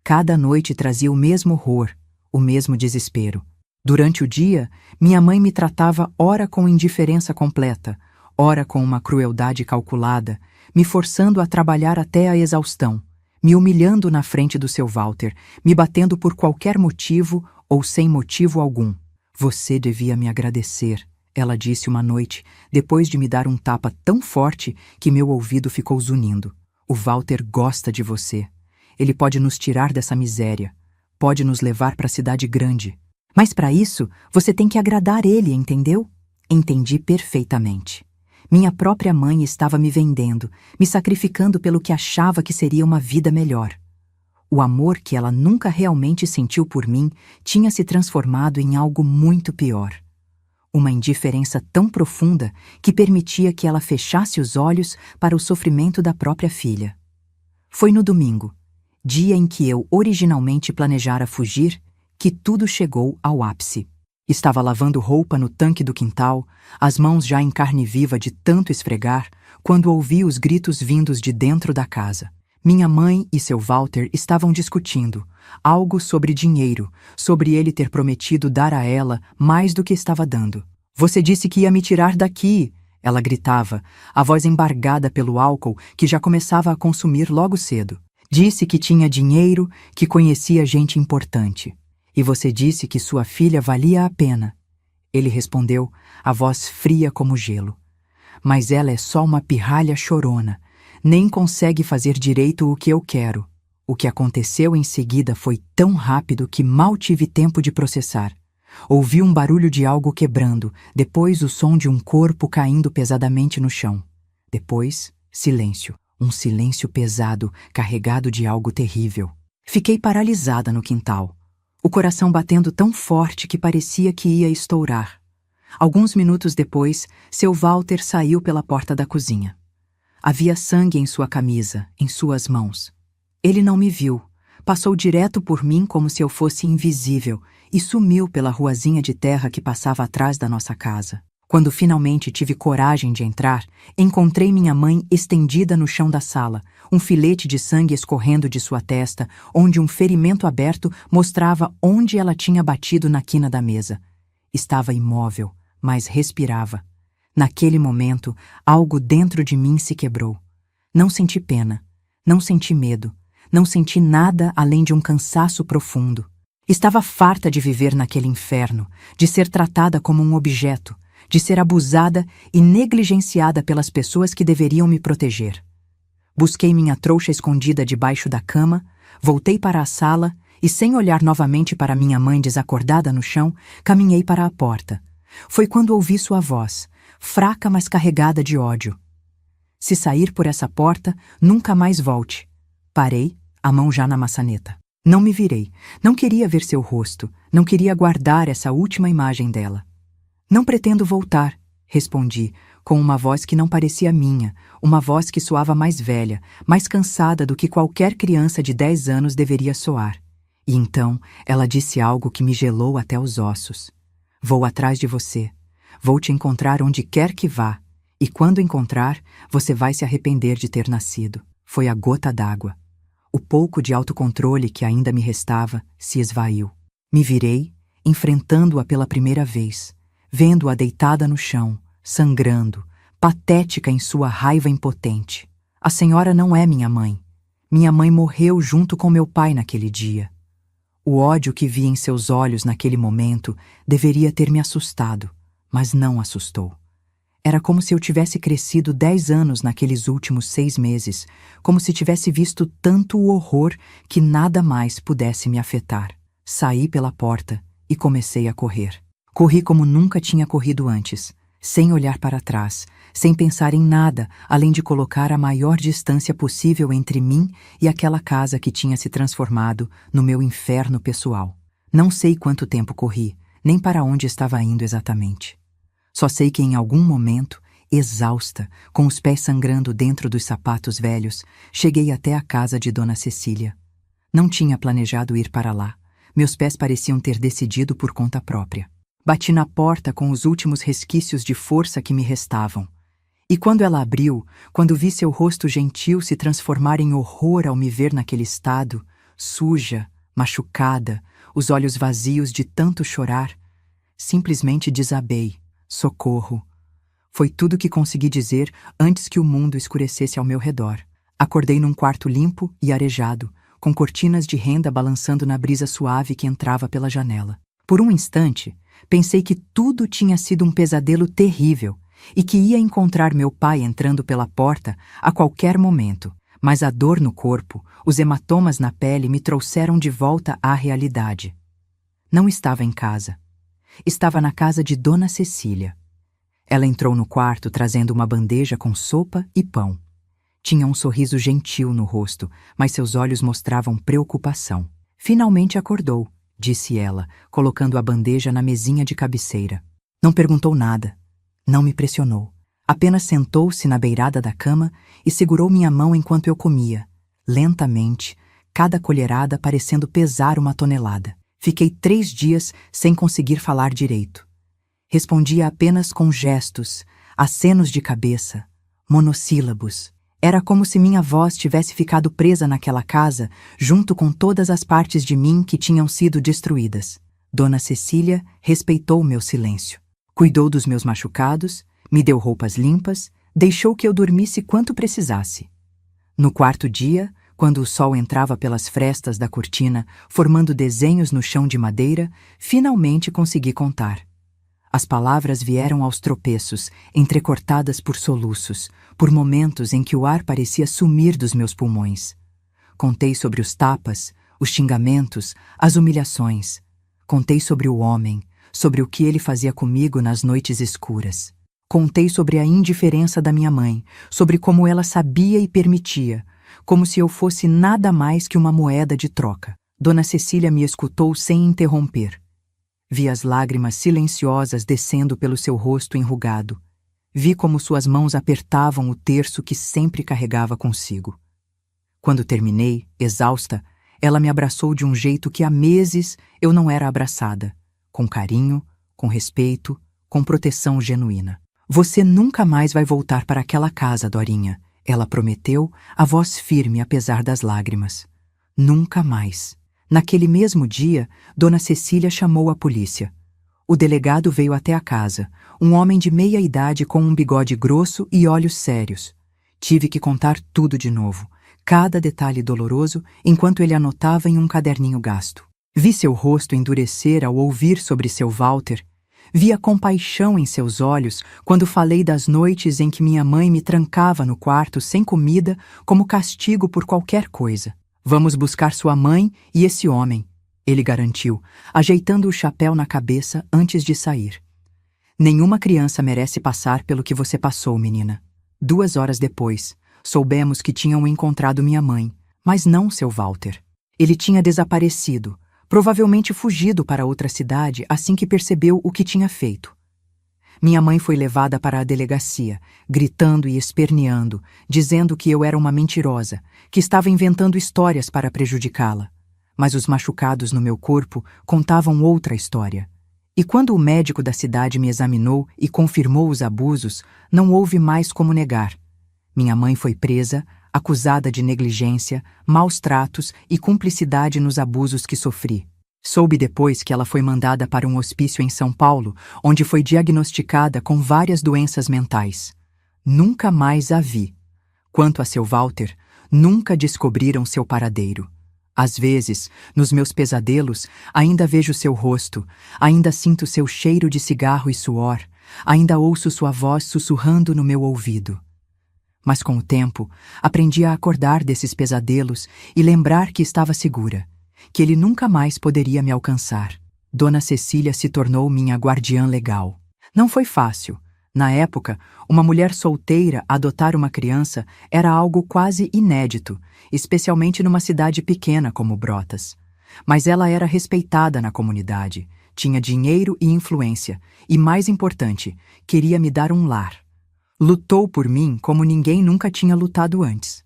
Cada noite trazia o mesmo horror, o mesmo desespero. Durante o dia, minha mãe me tratava ora com indiferença completa, ora com uma crueldade calculada, me forçando a trabalhar até a exaustão, me humilhando na frente do seu Walter, me batendo por qualquer motivo ou sem motivo algum. "Você devia me agradecer", ela disse uma noite, depois de me dar um tapa tão forte que meu ouvido ficou zunindo. "O Walter gosta de você. Ele pode nos tirar dessa miséria, pode nos levar para a cidade grande. Mas para isso, você tem que agradar ele, entendeu?" Entendi perfeitamente. Minha própria mãe estava me vendendo, me sacrificando pelo que achava que seria uma vida melhor. O amor que ela nunca realmente sentiu por mim tinha se transformado em algo muito pior. Uma indiferença tão profunda que permitia que ela fechasse os olhos para o sofrimento da própria filha. Foi no domingo, dia em que eu originalmente planejara fugir, que tudo chegou ao ápice. Estava lavando roupa no tanque do quintal, as mãos já em carne viva de tanto esfregar, quando ouvi os gritos vindos de dentro da casa. Minha mãe e seu Walter estavam discutindo, algo sobre dinheiro, sobre ele ter prometido dar a ela mais do que estava dando. "Você disse que ia me tirar daqui", ela gritava, a voz embargada pelo álcool que já começava a consumir logo cedo. "Disse que tinha dinheiro, que conhecia gente importante. E você disse que sua filha valia a pena." Ele respondeu, a voz fria como gelo. "Mas ela é só uma pirralha chorona. Nem consegue fazer direito o que eu quero." O que aconteceu em seguida foi tão rápido que mal tive tempo de processar. Ouvi um barulho de algo quebrando, depois o som de um corpo caindo pesadamente no chão. Depois, silêncio. Um silêncio pesado, carregado de algo terrível. Fiquei paralisada no quintal. O coração batendo tão forte que parecia que ia estourar. Alguns minutos depois, seu Walter saiu pela porta da cozinha. Havia sangue em sua camisa, em suas mãos. Ele não me viu, Passou direto por mim como se eu fosse invisível e sumiu pela ruazinha de terra que passava atrás da nossa casa. Quando finalmente tive coragem de entrar, encontrei minha mãe estendida no chão da sala, um filete de sangue escorrendo de sua testa, onde um ferimento aberto mostrava onde ela tinha batido na quina da mesa. Estava imóvel, mas respirava. Naquele momento, algo dentro de mim se quebrou. Não senti pena, não senti medo, não senti nada além de um cansaço profundo. Estava farta de viver naquele inferno, de ser tratada como um objeto, de ser abusada e negligenciada pelas pessoas que deveriam me proteger. Busquei minha trouxa escondida debaixo da cama, voltei para a sala e, sem olhar novamente para minha mãe desacordada no chão, caminhei para a porta. Foi quando ouvi sua voz, fraca mas carregada de ódio. Se sair por essa porta, nunca mais volte. Parei, a mão já na maçaneta. Não me virei, não queria ver seu rosto, não queria guardar essa última imagem dela. Não pretendo voltar, respondi, com uma voz que não parecia minha, uma voz que soava mais velha, mais cansada do que qualquer criança de 10 anos deveria soar. E então ela disse algo que me gelou até os ossos. Vou atrás de você. Vou te encontrar onde quer que vá. E quando encontrar, você vai se arrepender de ter nascido. Foi a gota d'água. O pouco de autocontrole que ainda me restava se esvaiu. Me virei, enfrentando-a pela primeira vez, vendo-a deitada no chão, sangrando, patética em sua raiva impotente. A senhora não é minha mãe. Minha mãe morreu junto com meu pai naquele dia. O ódio que vi em seus olhos naquele momento deveria ter me assustado, mas não assustou. Era como se eu tivesse crescido 10 anos naqueles últimos 6 meses, como se tivesse visto tanto o horror que nada mais pudesse me afetar. Saí pela porta e comecei a correr. Corri como nunca tinha corrido antes, sem olhar para trás, sem pensar em nada, além de colocar a maior distância possível entre mim e aquela casa que tinha se transformado no meu inferno pessoal. Não sei quanto tempo corri, nem para onde estava indo exatamente. Só sei que em algum momento, exausta, com os pés sangrando dentro dos sapatos velhos, cheguei até a casa de Dona Cecília. Não tinha planejado ir para lá. Meus pés pareciam ter decidido por conta própria. Bati na porta com os últimos resquícios de força que me restavam. E quando ela abriu, quando vi seu rosto gentil se transformar em horror ao me ver naquele estado, suja, machucada, os olhos vazios de tanto chorar, simplesmente desabei. Socorro. Foi tudo que consegui dizer antes que o mundo escurecesse ao meu redor. Acordei num quarto limpo e arejado, com cortinas de renda balançando na brisa suave que entrava pela janela. Por um instante, pensei que tudo tinha sido um pesadelo terrível e que ia encontrar meu pai entrando pela porta a qualquer momento. Mas a dor no corpo, os hematomas na pele me trouxeram de volta à realidade. Não estava em casa. Estava na casa de Dona Cecília. Ela entrou no quarto trazendo uma bandeja com sopa e pão. Tinha um sorriso gentil no rosto, mas seus olhos mostravam preocupação. Finalmente acordou, disse ela, colocando a bandeja na mesinha de cabeceira. Não perguntou nada. Não me pressionou. Apenas sentou-se na beirada da cama e segurou minha mão enquanto eu comia, lentamente, cada colherada parecendo pesar 1 tonelada. Fiquei 3 dias sem conseguir falar direito. Respondia apenas com gestos, acenos de cabeça, monossílabos. Era como se minha voz tivesse ficado presa naquela casa, junto com todas as partes de mim que tinham sido destruídas. Dona Cecília respeitou meu silêncio. Cuidou dos meus machucados, me deu roupas limpas, deixou que eu dormisse quanto precisasse. No 4º dia, quando o sol entrava pelas frestas da cortina, formando desenhos no chão de madeira, finalmente consegui contar. As palavras vieram aos tropeços, entrecortadas por soluços, por momentos em que o ar parecia sumir dos meus pulmões. Contei sobre os tapas, os xingamentos, as humilhações. Contei sobre o homem, sobre o que ele fazia comigo nas noites escuras. Contei sobre a indiferença da minha mãe, sobre como ela sabia e permitia, como se eu fosse nada mais que uma moeda de troca. Dona Cecília me escutou sem interromper. Vi as lágrimas silenciosas descendo pelo seu rosto enrugado. Vi como suas mãos apertavam o terço que sempre carregava consigo. Quando terminei, exausta, Ela me abraçou de um jeito que há meses eu não era abraçada, com carinho, com respeito, com proteção genuína. Você nunca mais vai voltar para aquela casa, Dorinha, ela prometeu, a voz firme apesar das lágrimas. Nunca mais. Naquele mesmo dia, Dona Cecília chamou a polícia. O delegado veio até a casa, um homem de meia idade com um bigode grosso e olhos sérios. Tive que contar tudo de novo, cada detalhe doloroso, enquanto ele anotava em um caderninho gasto. Vi seu rosto endurecer ao ouvir sobre seu Walter. Vi a compaixão em seus olhos quando falei das noites em que minha mãe me trancava no quarto sem comida como castigo por qualquer coisa. Vamos buscar sua mãe e esse homem, ele garantiu, ajeitando o chapéu na cabeça antes de sair. Nenhuma criança merece passar pelo que você passou, menina. 2 horas depois, soubemos que tinham encontrado minha mãe, mas não seu Walter. Ele tinha desaparecido, provavelmente fugido para outra cidade assim que percebeu o que tinha feito. Minha mãe foi levada para a delegacia, gritando e esperneando, dizendo que eu era uma mentirosa, que estava inventando histórias para prejudicá-la. Mas os machucados no meu corpo contavam outra história. E quando o médico da cidade me examinou e confirmou os abusos, não houve mais como negar. Minha mãe foi presa, acusada de negligência, maus tratos e cumplicidade nos abusos que sofri. Soube depois que ela foi mandada para um hospício em São Paulo, onde foi diagnosticada com várias doenças mentais. Nunca mais a vi. Quanto a seu Walter, nunca descobriram seu paradeiro. Às vezes, nos meus pesadelos, ainda vejo seu rosto, ainda sinto seu cheiro de cigarro e suor, ainda ouço sua voz sussurrando no meu ouvido. Mas com o tempo, aprendi a acordar desses pesadelos e lembrar que estava segura, que ele nunca mais poderia me alcançar. Dona Cecília se tornou minha guardiã legal. Não foi fácil. Na época, uma mulher solteira adotar uma criança era algo quase inédito, especialmente numa cidade pequena como Brotas. Mas ela era respeitada na comunidade, tinha dinheiro e influência, e mais importante, queria me dar um lar. Lutou por mim como ninguém nunca tinha lutado antes.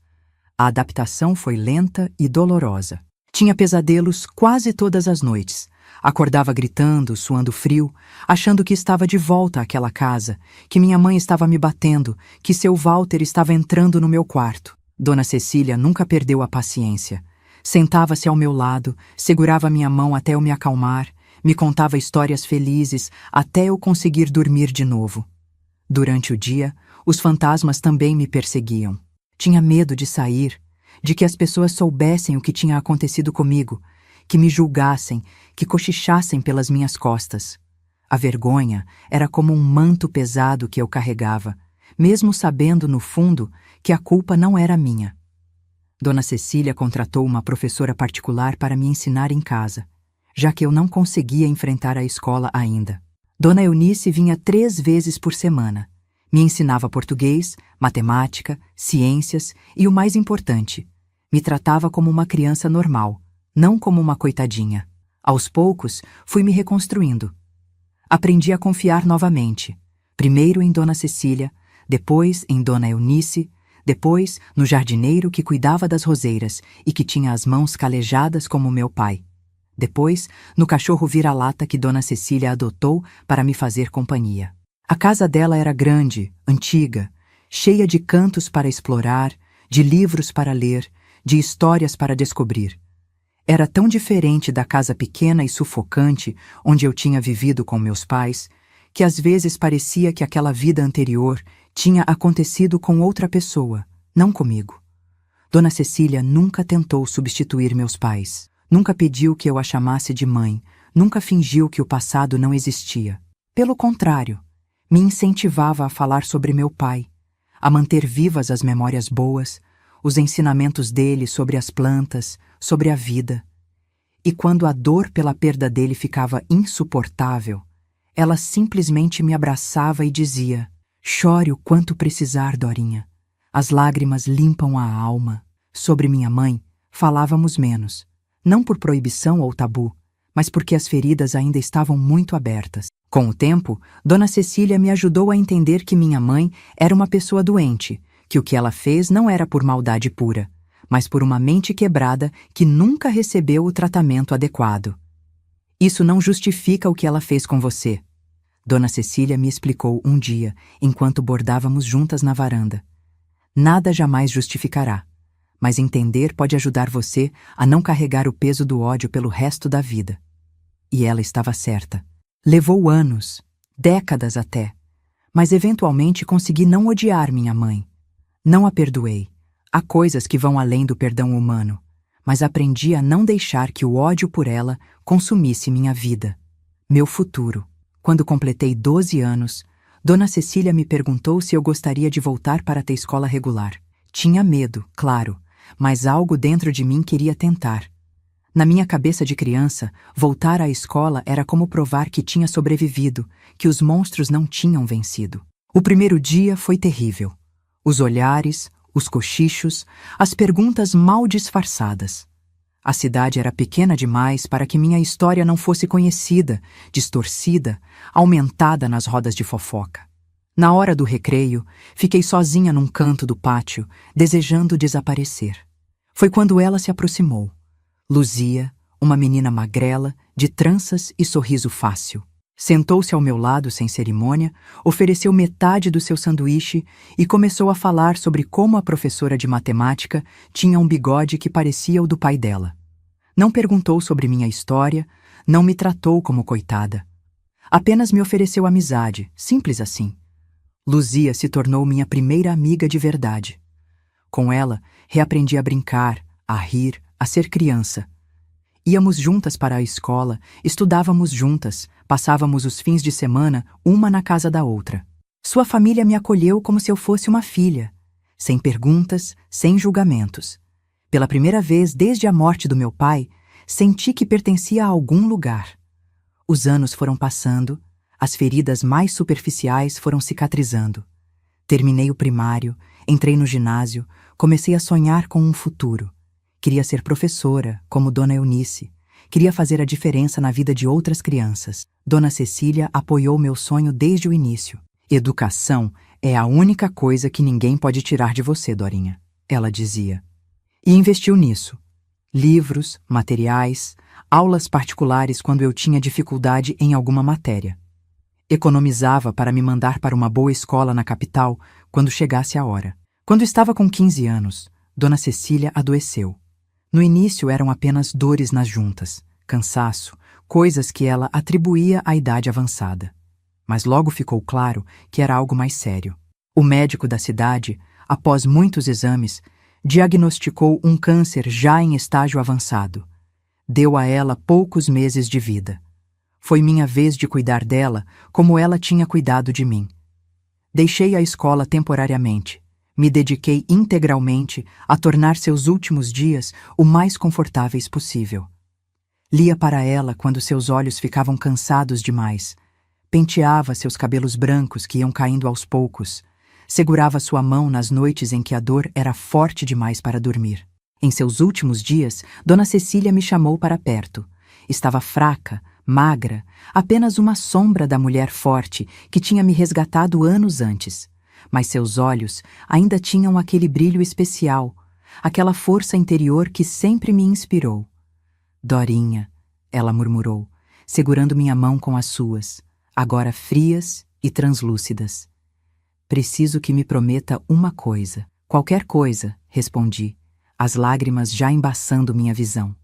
A adaptação foi lenta e dolorosa. Tinha pesadelos quase todas as noites. Acordava gritando, suando frio, achando que estava de volta àquela casa, que minha mãe estava me batendo, que seu Walter estava entrando no meu quarto. Dona Cecília nunca perdeu a paciência. Sentava-se ao meu lado, segurava minha mão até eu me acalmar, me contava histórias felizes até eu conseguir dormir de novo. Durante o dia, os fantasmas também me perseguiam. Tinha medo de sair, de que as pessoas soubessem o que tinha acontecido comigo, que me julgassem, que cochichassem pelas minhas costas. A vergonha era como um manto pesado que eu carregava, mesmo sabendo, no fundo, que a culpa não era minha. Dona Cecília contratou uma professora particular para me ensinar em casa, já que eu não conseguia enfrentar a escola ainda. Dona Eunice vinha 3 vezes por semana. Me ensinava português, matemática, ciências e, o mais importante, me tratava como uma criança normal, não como uma coitadinha. Aos poucos, fui me reconstruindo. Aprendi a confiar novamente, primeiro em Dona Cecília, depois em Dona Eunice, depois no jardineiro que cuidava das roseiras e que tinha as mãos calejadas como meu pai. Depois, no cachorro vira-lata que Dona Cecília adotou para me fazer companhia. A casa dela era grande, antiga, cheia de cantos para explorar, de livros para ler, de histórias para descobrir. Era tão diferente da casa pequena e sufocante onde eu tinha vivido com meus pais, que às vezes parecia que aquela vida anterior tinha acontecido com outra pessoa, não comigo. Dona Cecília nunca tentou substituir meus pais. Nunca pediu que eu a chamasse de mãe, nunca fingiu que o passado não existia. Pelo contrário, me incentivava a falar sobre meu pai, a manter vivas as memórias boas, os ensinamentos dele sobre as plantas, sobre a vida. E quando a dor pela perda dele ficava insuportável, ela simplesmente me abraçava e dizia: "Chore o quanto precisar, Dorinha. As lágrimas limpam a alma." Sobre minha mãe, falávamos menos. Não por proibição ou tabu, mas porque as feridas ainda estavam muito abertas. Com o tempo, Dona Cecília me ajudou a entender que minha mãe era uma pessoa doente, que o que ela fez não era por maldade pura, mas por uma mente quebrada que nunca recebeu o tratamento adequado. Isso não justifica o que ela fez com você. Dona Cecília me explicou um dia, enquanto bordávamos juntas na varanda. Nada jamais justificará, mas entender pode ajudar você a não carregar o peso do ódio pelo resto da vida. E ela estava certa. Levou anos, décadas até, mas eventualmente consegui não odiar minha mãe. Não a perdoei. Há coisas que vão além do perdão humano, mas aprendi a não deixar que o ódio por ela consumisse minha vida, meu futuro. Quando completei 12 anos, Dona Cecília me perguntou se eu gostaria de voltar para ter escola regular. Tinha medo, claro, mas algo dentro de mim queria tentar. Na minha cabeça de criança, voltar à escola era como provar que tinha sobrevivido, que os monstros não tinham vencido. O primeiro dia foi terrível. Os olhares, os cochichos, as perguntas mal disfarçadas. A cidade era pequena demais para que minha história não fosse conhecida, distorcida, aumentada nas rodas de fofoca. Na hora do recreio, fiquei sozinha num canto do pátio, desejando desaparecer. Foi quando ela se aproximou. Luzia, uma menina magrela, de tranças e sorriso fácil. Sentou-se ao meu lado sem cerimônia, ofereceu metade do seu sanduíche e começou a falar sobre como a professora de matemática tinha um bigode que parecia o do pai dela. Não perguntou sobre minha história, não me tratou como coitada. Apenas me ofereceu amizade, simples assim. Luzia se tornou minha primeira amiga de verdade. Com ela, reaprendi a brincar, a rir, a ser criança. Íamos juntas para a escola, estudávamos juntas, passávamos os fins de semana uma na casa da outra. Sua família me acolheu como se eu fosse uma filha, sem perguntas, sem julgamentos. Pela primeira vez desde a morte do meu pai, senti que pertencia a algum lugar. Os anos foram passando, as feridas mais superficiais foram cicatrizando. Terminei o primário, entrei no ginásio, comecei a sonhar com um futuro. Queria ser professora, como Dona Eunice. Queria fazer a diferença na vida de outras crianças. Dona Cecília apoiou meu sonho desde o início. Educação é a única coisa que ninguém pode tirar de você, Dorinha, ela dizia. E investiu nisso. Livros, materiais, aulas particulares quando eu tinha dificuldade em alguma matéria. Economizava para me mandar para uma boa escola na capital quando chegasse a hora. Quando estava com 15 anos, Dona Cecília adoeceu. No início eram apenas dores nas juntas, cansaço, coisas que ela atribuía à idade avançada. Mas logo ficou claro que era algo mais sério. O médico da cidade, após muitos exames, diagnosticou um câncer já em estágio avançado. Deu a ela poucos meses de vida. Foi minha vez de cuidar dela como ela tinha cuidado de mim. Deixei a escola temporariamente. Me dediquei integralmente a tornar seus últimos dias o mais confortáveis possível. Lia para ela quando seus olhos ficavam cansados demais. Penteava seus cabelos brancos que iam caindo aos poucos. Segurava sua mão nas noites em que a dor era forte demais para dormir. Em seus últimos dias, Dona Cecília me chamou para perto. Estava fraca, magra, apenas uma sombra da mulher forte que tinha me resgatado anos antes. Mas seus olhos ainda tinham aquele brilho especial, aquela força interior que sempre me inspirou. Dorinha, ela murmurou, segurando minha mão com as suas, agora frias e translúcidas. Preciso que me prometa uma coisa. Qualquer coisa, respondi, as lágrimas já embaçando minha visão.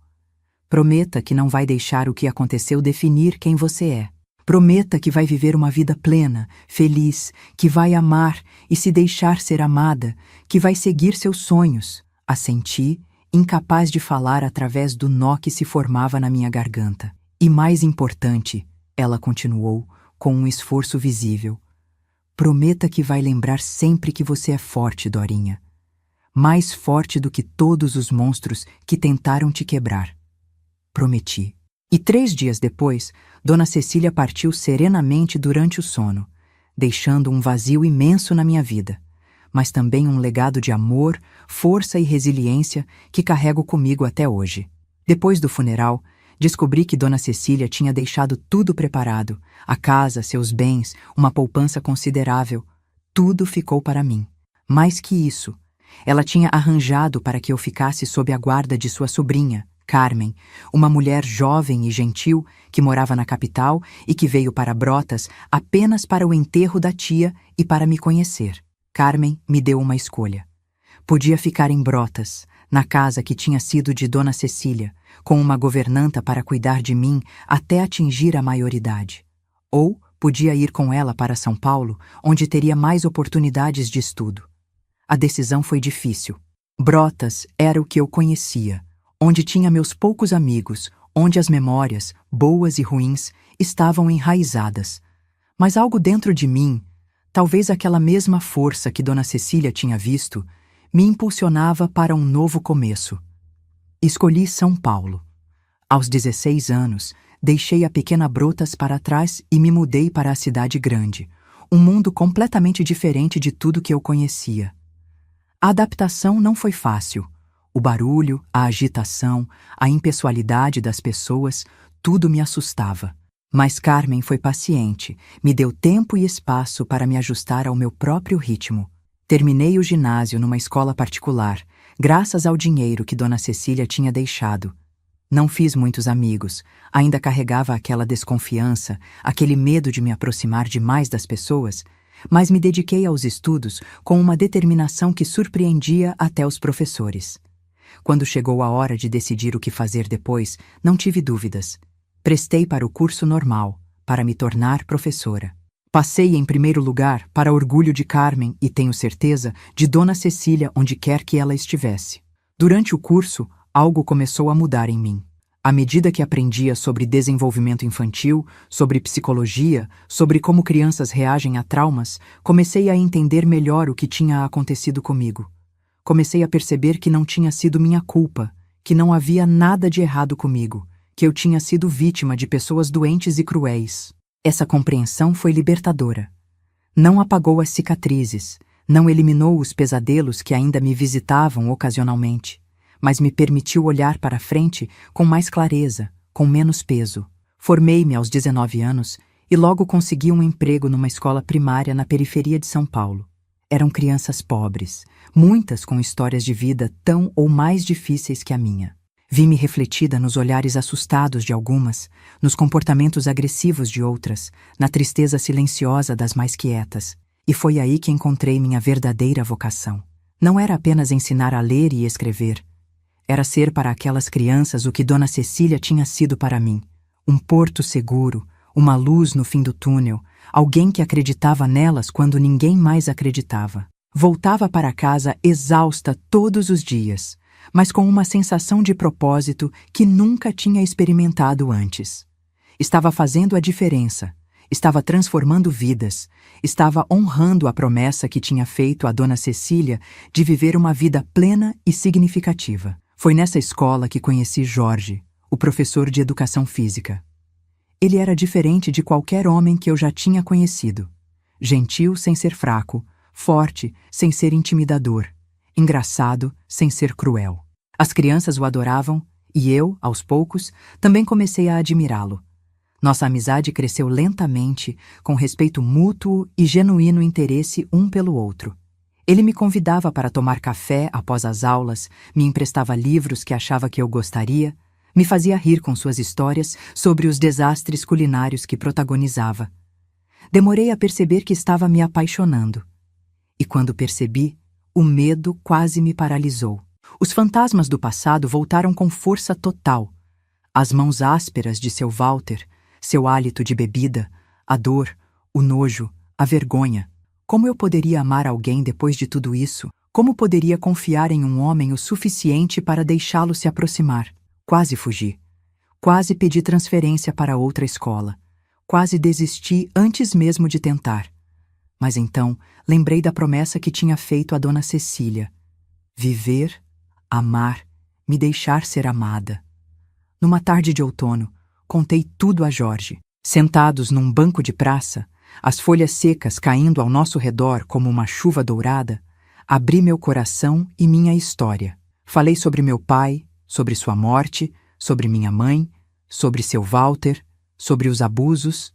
Prometa que não vai deixar o que aconteceu definir quem você é. Prometa que vai viver uma vida plena, feliz, que vai amar e se deixar ser amada, que vai seguir seus sonhos. Assenti, incapaz de falar através do nó que se formava na minha garganta. E mais importante, ela continuou, com um esforço visível. Prometa que vai lembrar sempre que você é forte, Dorinha. Mais forte do que todos os monstros que tentaram te quebrar. Prometi. E 3 dias depois, Dona Cecília partiu serenamente durante o sono, deixando um vazio imenso na minha vida, mas também um legado de amor, força e resiliência que carrego comigo até hoje. Depois do funeral, descobri que Dona Cecília tinha deixado tudo preparado, a casa, seus bens, uma poupança considerável. Tudo ficou para mim. Mais que isso, Ela tinha arranjado para que eu ficasse sob a guarda de sua sobrinha, Carmen, uma mulher jovem e gentil que morava na capital e que veio para Brotas apenas para o enterro da tia e para me conhecer. Carmen me deu uma escolha. Podia ficar em Brotas, na casa que tinha sido de Dona Cecília, com uma governanta para cuidar de mim até atingir a maioridade. Ou podia ir com ela para São Paulo, onde teria mais oportunidades de estudo. A decisão foi difícil. Brotas era o que eu conhecia, onde tinha meus poucos amigos, onde as memórias, boas e ruins, estavam enraizadas. Mas algo dentro de mim, talvez aquela mesma força que Dona Cecília tinha visto, me impulsionava para um novo começo. Escolhi São Paulo. Aos 16 anos, deixei a pequena Brotas para trás e me mudei para a cidade grande, um mundo completamente diferente de tudo que eu conhecia. A adaptação não foi fácil. O barulho, a agitação, a impessoalidade das pessoas, tudo me assustava. Mas Carmen foi paciente, me deu tempo e espaço para me ajustar ao meu próprio ritmo. Terminei o ginásio numa escola particular, graças ao dinheiro que Dona Cecília tinha deixado. Não fiz muitos amigos, ainda carregava aquela desconfiança, aquele medo de me aproximar demais das pessoas, mas me dediquei aos estudos com uma determinação que surpreendia até os professores. Quando chegou a hora de decidir o que fazer depois, não tive dúvidas. Prestei para o curso normal, para me tornar professora. Passei em primeiro lugar, para orgulho de Carmen e, tenho certeza, de Dona Cecília onde quer que ela estivesse. Durante o curso, algo começou a mudar em mim. À medida que aprendia sobre desenvolvimento infantil, sobre psicologia, sobre como crianças reagem a traumas, comecei a entender melhor o que tinha acontecido comigo. Comecei a perceber que não tinha sido minha culpa, que não havia nada de errado comigo, que eu tinha sido vítima de pessoas doentes e cruéis. Essa compreensão foi libertadora. Não apagou as cicatrizes, não eliminou os pesadelos que ainda me visitavam ocasionalmente, mas me permitiu olhar para frente com mais clareza, com menos peso. Formei-me aos 19 anos e logo consegui um emprego numa escola primária na periferia de São Paulo. Eram crianças pobres, muitas com histórias de vida tão ou mais difíceis que a minha. Vi-me refletida nos olhares assustados de algumas, nos comportamentos agressivos de outras, na tristeza silenciosa das mais quietas. E foi aí que encontrei minha verdadeira vocação. Não era apenas ensinar a ler e escrever. Era ser para aquelas crianças o que Dona Cecília tinha sido para mim. Um porto seguro, uma luz no fim do túnel, alguém que acreditava nelas quando ninguém mais acreditava. Voltava para casa exausta todos os dias, mas com uma sensação de propósito que nunca tinha experimentado antes. Estava fazendo a diferença, estava transformando vidas, estava honrando a promessa que tinha feito a Dona Cecília de viver uma vida plena e significativa. Foi nessa escola que conheci Jorge, o professor de educação física. Ele era diferente de qualquer homem que eu já tinha conhecido. Gentil sem ser fraco, forte sem ser intimidador, engraçado sem ser cruel. As crianças o adoravam e eu, aos poucos, também comecei a admirá-lo. Nossa amizade cresceu lentamente, com respeito mútuo e genuíno interesse um pelo outro. Ele me convidava para tomar café após as aulas, me emprestava livros que achava que eu gostaria, me fazia rir com suas histórias sobre os desastres culinários que protagonizava. Demorei a perceber que estava me apaixonando. E quando percebi, o medo quase me paralisou. Os fantasmas do passado voltaram com força total. As mãos ásperas de seu Walter, seu hálito de bebida, a dor, o nojo, a vergonha. Como eu poderia amar alguém depois de tudo isso? Como poderia confiar em um homem o suficiente para deixá-lo se aproximar? Quase fugi. Quase pedi transferência para outra escola. Quase desisti antes mesmo de tentar. Mas então lembrei da promessa que tinha feito a Dona Cecília. Viver, amar, me deixar ser amada. Numa tarde de outono, contei tudo a Jorge. Sentados num banco de praça, as folhas secas caindo ao nosso redor como uma chuva dourada, abri meu coração e minha história. Falei sobre meu pai, sobre sua morte, sobre minha mãe, sobre seu Walter, sobre os abusos.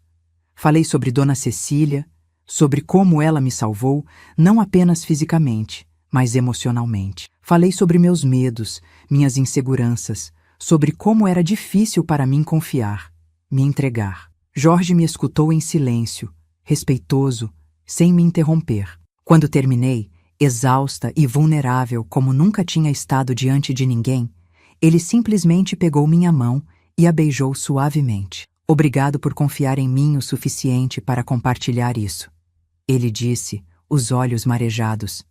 Falei sobre Dona Cecília, sobre como ela me salvou, não apenas fisicamente, mas emocionalmente. Falei sobre meus medos, minhas inseguranças, sobre como era difícil para mim confiar, me entregar. Jorge me escutou em silêncio, respeitoso, sem me interromper. Quando terminei, exausta e vulnerável como nunca tinha estado diante de ninguém, ele simplesmente pegou minha mão e a beijou suavemente. Obrigado por confiar em mim o suficiente para compartilhar isso. Ele disse, os olhos marejados.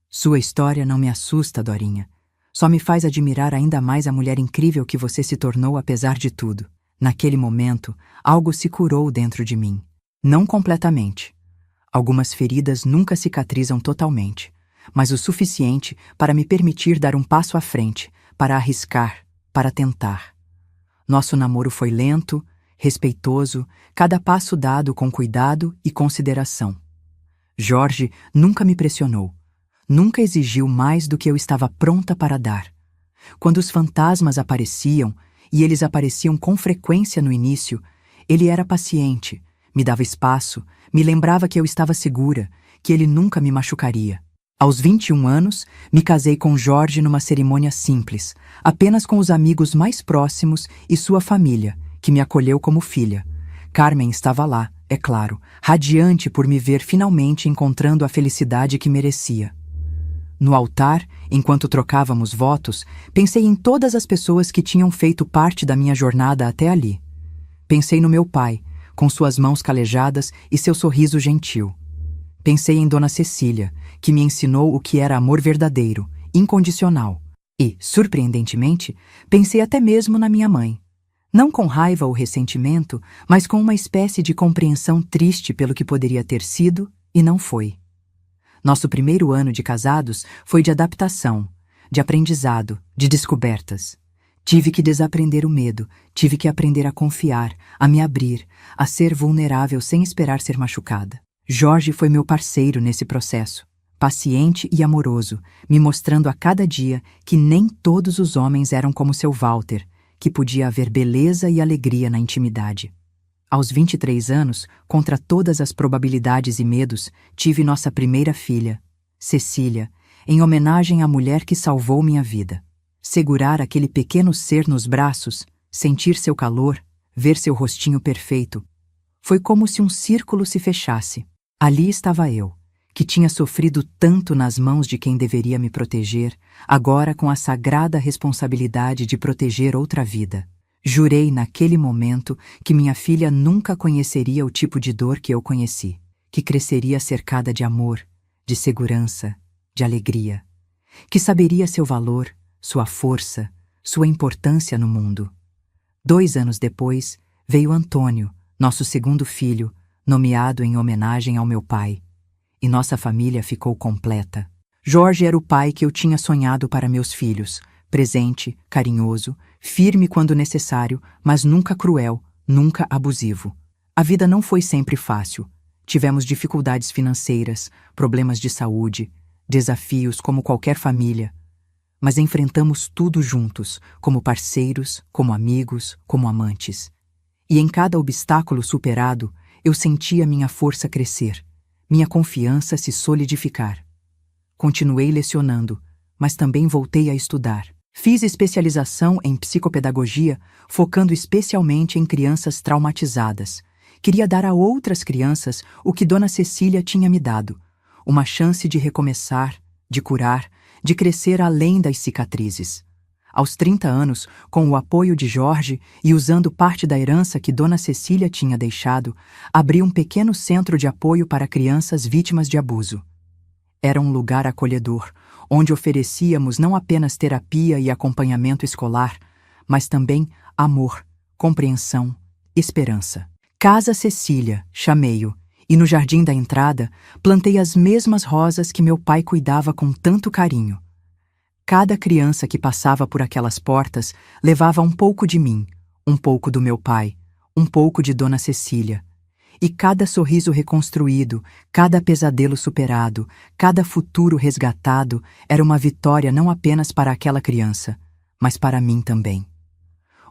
Sua história não me assusta, Dorinha. Só me faz admirar ainda mais a mulher incrível que você se tornou apesar de tudo. Naquele momento, algo se curou dentro de mim. Não completamente. Algumas feridas nunca cicatrizam totalmente, mas o suficiente para me permitir dar um passo à frente, para arriscar, para tentar. Nosso namoro foi lento, respeitoso, cada passo dado com cuidado e consideração. Jorge nunca me pressionou, nunca exigiu mais do que eu estava pronta para dar. Quando os fantasmas apareciam, e eles apareciam com frequência no início, ele era paciente, me dava espaço, me lembrava que eu estava segura, que ele nunca me machucaria. Aos 21 anos, me casei com Jorge numa cerimônia simples, apenas com os amigos mais próximos e sua família, que me acolheu como filha. Carmen estava lá, é claro, radiante por me ver finalmente encontrando a felicidade que merecia. No altar, enquanto trocávamos votos, pensei em todas as pessoas que tinham feito parte da minha jornada até ali. Pensei no meu pai, com suas mãos calejadas e seu sorriso gentil. Pensei em Dona Cecília, que me ensinou o que era amor verdadeiro, incondicional. E, surpreendentemente, pensei até mesmo na minha mãe. Não com raiva ou ressentimento, mas com uma espécie de compreensão triste pelo que poderia ter sido e não foi. Nosso primeiro ano de casados foi de adaptação, de aprendizado, de descobertas. Tive que desaprender o medo, tive que aprender a confiar, a me abrir, a ser vulnerável sem esperar ser machucada. Jorge foi meu parceiro nesse processo, paciente e amoroso, me mostrando a cada dia que nem todos os homens eram como seu Walter, que podia haver beleza e alegria na intimidade. Aos 23 anos, contra todas as probabilidades e medos, tive nossa primeira filha, Cecília, em homenagem à mulher que salvou minha vida. Segurar aquele pequeno ser nos braços, sentir seu calor, ver seu rostinho perfeito, foi como se um círculo se fechasse. Ali estava eu, que tinha sofrido tanto nas mãos de quem deveria me proteger, agora com a sagrada responsabilidade de proteger outra vida. Jurei naquele momento que minha filha nunca conheceria o tipo de dor que eu conheci, que cresceria cercada de amor, de segurança, de alegria, que saberia seu valor, sua força, sua importância no mundo. 2 anos depois, veio Antônio, nosso segundo filho, nomeado em homenagem ao meu pai, e nossa família ficou completa. Jorge era o pai que eu tinha sonhado para meus filhos, presente, carinhoso, firme quando necessário, mas nunca cruel, nunca abusivo. A vida não foi sempre fácil. Tivemos dificuldades financeiras, problemas de saúde, desafios como qualquer família. Mas enfrentamos tudo juntos, como parceiros, como amigos, como amantes. E em cada obstáculo superado, eu sentia minha força crescer, minha confiança se solidificar. Continuei lecionando, mas também voltei a estudar. Fiz especialização em psicopedagogia, focando especialmente em crianças traumatizadas. Queria dar a outras crianças o que Dona Cecília tinha me dado, uma chance de recomeçar, de curar, de crescer além das cicatrizes. Aos 30 anos, com o apoio de Jorge e usando parte da herança que Dona Cecília tinha deixado, abri um pequeno centro de apoio para crianças vítimas de abuso. Era um lugar acolhedor, onde oferecíamos não apenas terapia e acompanhamento escolar, mas também amor, compreensão, esperança. Casa Cecília, chamei-o, e no jardim da entrada plantei as mesmas rosas que meu pai cuidava com tanto carinho. Cada criança que passava por aquelas portas levava um pouco de mim, um pouco do meu pai, um pouco de Dona Cecília. E cada sorriso reconstruído, cada pesadelo superado, cada futuro resgatado era uma vitória não apenas para aquela criança, mas para mim também.